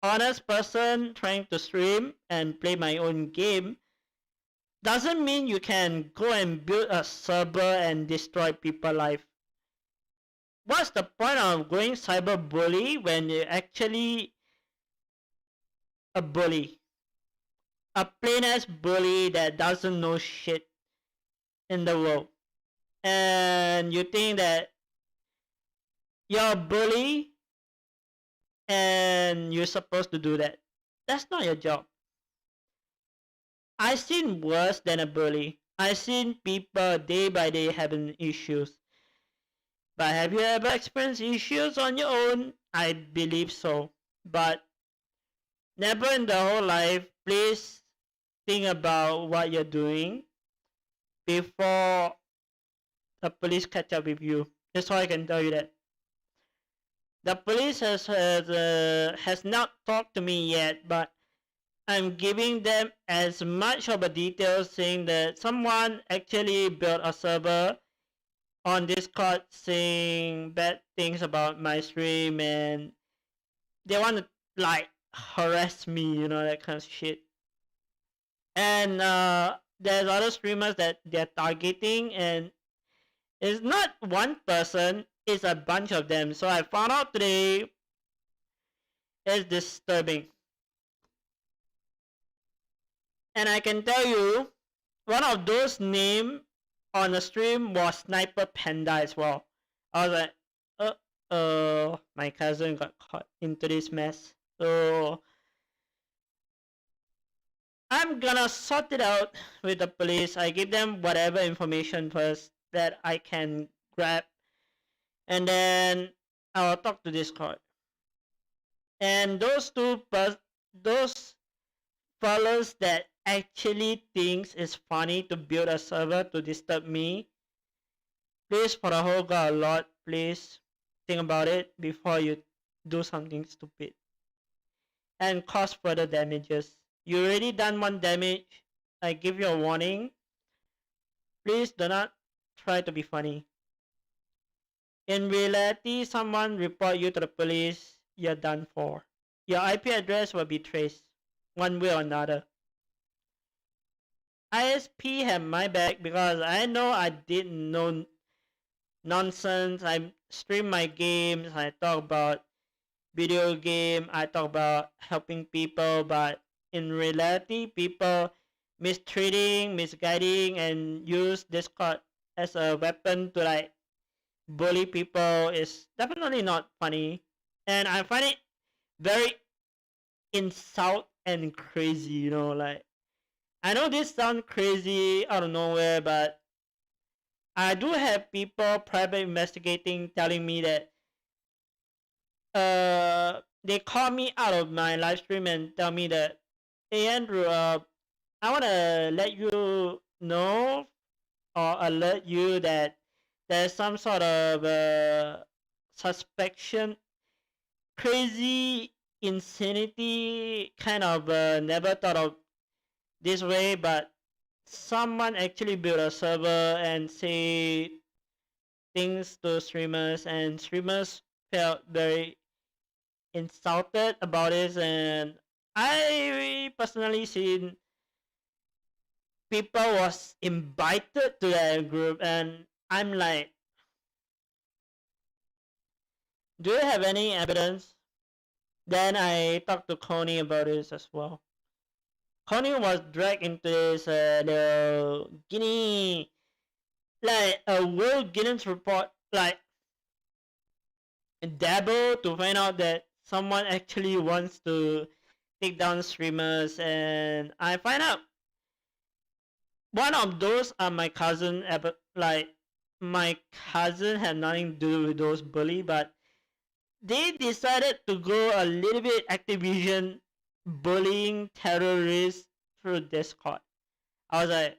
honest person trying to stream and play my own game. Doesn't mean you can go and build a server and destroy people's life. What's the point of going cyberbully when you're actually a bully? A plain ass bully that doesn't know shit in the world. And you think that you're a bully and you're supposed to do that. That's not your job. I've seen worse than a bully. I've seen people day by day having issues. But have you ever experienced issues on your own? I believe so. But never in the whole life, please think about what you're doing before the police catch up with you. That's all I can tell you that. The police has not talked to me yet, but I'm giving them as much of a detail saying that someone actually built a server on Discord saying bad things about my stream, and they want to like harass me, you know, that kind of shit. And there's other streamers that they're targeting, and it's not one person, it's a bunch of them. So I found out today. It's disturbing. And I can tell you, one of those names on the stream was Sniper Panda as well. I was like, my cousin got caught into this mess. So I'm gonna sort it out with the police. I give them whatever information first that I can grab, and then I'll talk to Discord. And those those fellas that actually thinks it's funny to build a server to disturb me, please, for the whole god Lord, please think about it before you do something stupid and cause further damages. You already done one damage. I give you a warning. Please do not try to be funny. In reality, someone report you to the police, you're done for. Your IP address will be traced one way or another. ISP have my back because I know I did no nonsense. I stream my games, I talk about video game, I talk about helping people, but in reality, people mistreating, misguiding, and use Discord as a weapon to like bully people is definitely not funny. And I find it very insult and crazy, you know, like I know this sounds crazy out of nowhere, but I do have people private investigating telling me that they call me out of my live stream and tell me that, hey Andrew, I wanna let you know or alert you that there's some sort of suspicion, crazy insanity kind of never thought of this way, but someone actually built a server and say things to streamers, and streamers felt very insulted about it. And I personally seen people was invited to that group, and I'm like, do you have any evidence? Then I talked to Coney about this as well. Coney was dragged into this little Guinea, like a World Guinness report, like dabble to find out that someone actually wants to take down streamers, and I find out one of those are my cousin. Like my cousin had nothing to do with those bully, but they decided to go a little bit Activision bullying terrorists through Discord. I was like,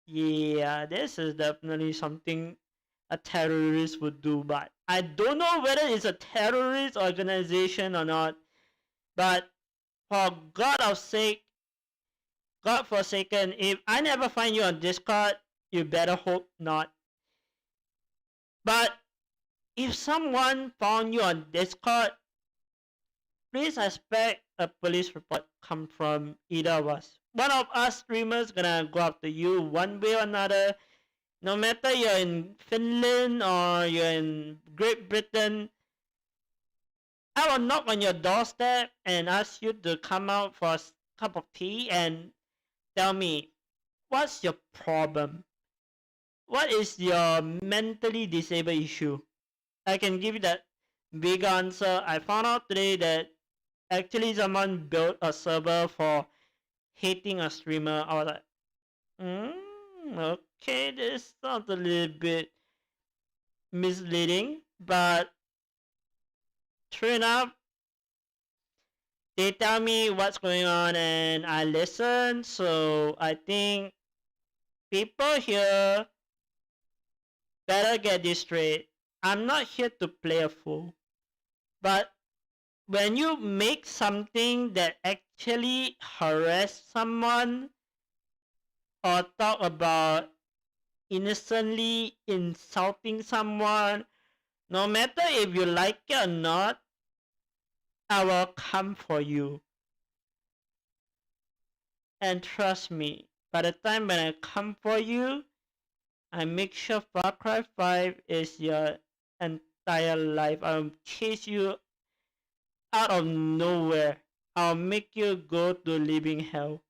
yeah, this is definitely something a terrorist would do, but I don't know whether it's a terrorist organization or not. But for God of sake, God forsaken, if I never find you on Discord, you better hope not. But if someone found you on Discord, please expect a police report come from either of us. One of us streamers gonna go after you one way or another. No matter you're in Finland or you're in Great Britain, I will knock on your doorstep and ask you to come out for a cup of tea and tell me, what's your problem? What is your mentally disabled issue? I can give you that big answer. I found out today that actually someone built a server for hating a streamer. I was like, okay, this sounds a little bit misleading, but true enough, they tell me what's going on and I listen. So I think people here better get this straight. I'm not here to play a fool, but when you make something that actually harass someone or talk about innocently insulting someone, no matter if you like it or not, I will come for you. And trust me, by the time when I come for you, I make sure Far Cry 5 is your entire life. I'll chase you out of nowhere. I'll make you go to living hell.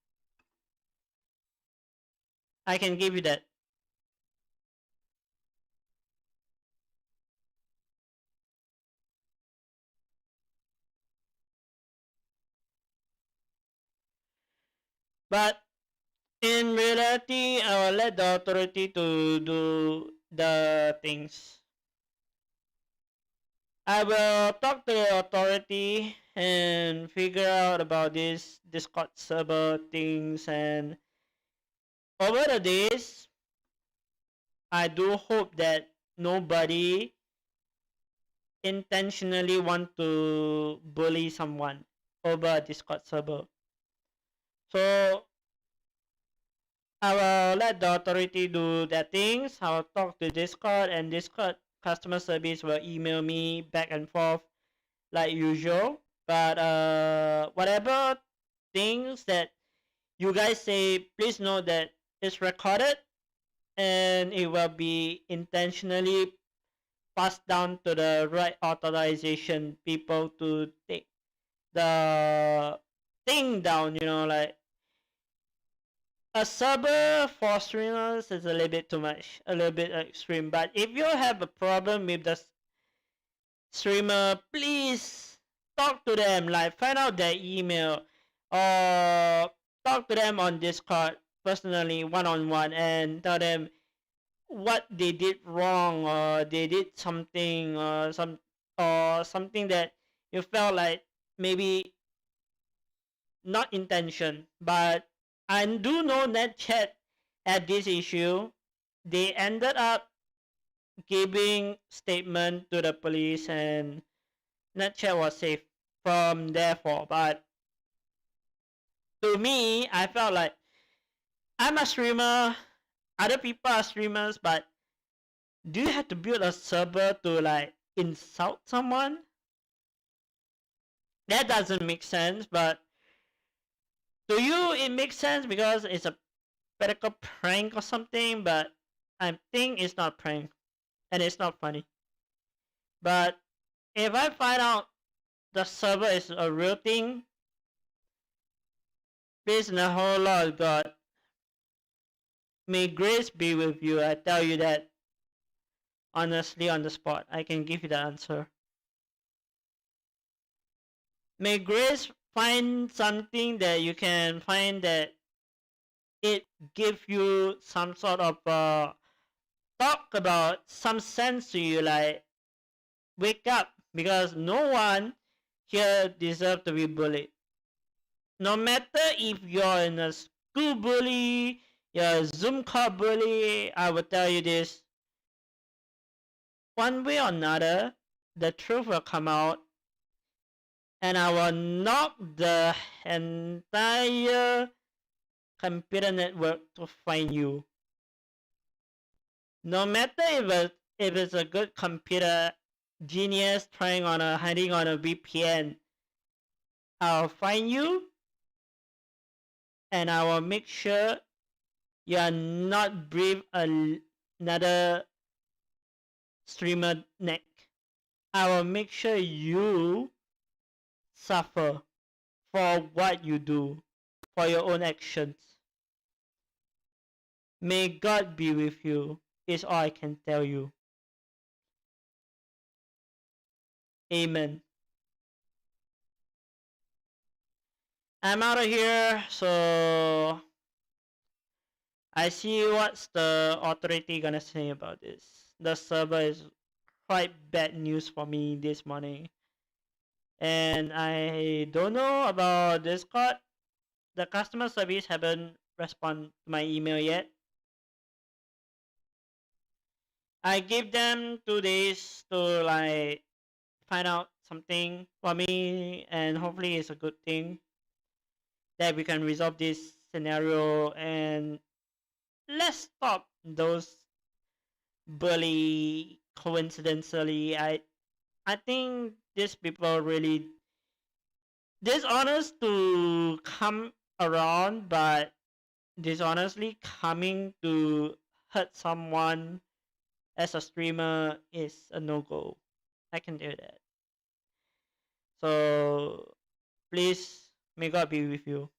I can give you that. But in reality, I will let the authority to do the things. I will talk to the authority and figure out about this Discord server things, and over the days, I do hope that nobody intentionally want to bully someone over a Discord server. So I will let the authority do their things. I'll talk to Discord, and Discord customer service will email me back and forth like usual. But whatever things that you guys say, please know that it's recorded and it will be intentionally passed down to the right authorization people to take the thing down. You know, like a server for streamers is a little bit too much, a little bit extreme. But if you have a problem with the streamer, please talk to them, like find out their email or talk to them on Discord personally, one-on-one, and tell them what they did wrong, or they did something, or something that you felt like maybe not intention. But I do know NetChat at this issue, they ended up giving statement to the police, and NetChat was safe from therefore. But to me, I felt like I'm a streamer, other people are streamers, but do you have to build a server to like insult someone? That doesn't make sense. But to you it makes sense because it's a political prank or something. But I think it's not prank and it's not funny. But if I find out the server is a real thing, please in the whole lot of God, may grace be with you. I tell you that honestly on the spot. I can give you the answer. May grace find something that you can find that it give you some sort of talk about some sense to you, like wake up, because no one here deserve to be bullied. No matter if you're in a school bully, you're a Zoom call bully, I will tell you this. One way or another, the truth will come out, and I will knock the entire computer network to find you. No matter if it's a good computer genius hiding on a VPN, I'll find you, and I will make sure you are not breathe another streamer neck. I will make sure you suffer for what you do, for your own actions. May God be with you, is all I can tell you. Amen. I'm out of here, so I see what's the authority gonna say about this. The server is quite bad news for me this morning. And I don't know about Discord. The customer service haven't responded to my email yet. I give them 2 days to like find out something for me, and hopefully it's a good thing that we can resolve this scenario, and let's stop those bully coincidentally. I think these people really dishonest to come around, but dishonestly coming to hurt someone as a streamer is a no-go. I can do that. So please, may God be with you.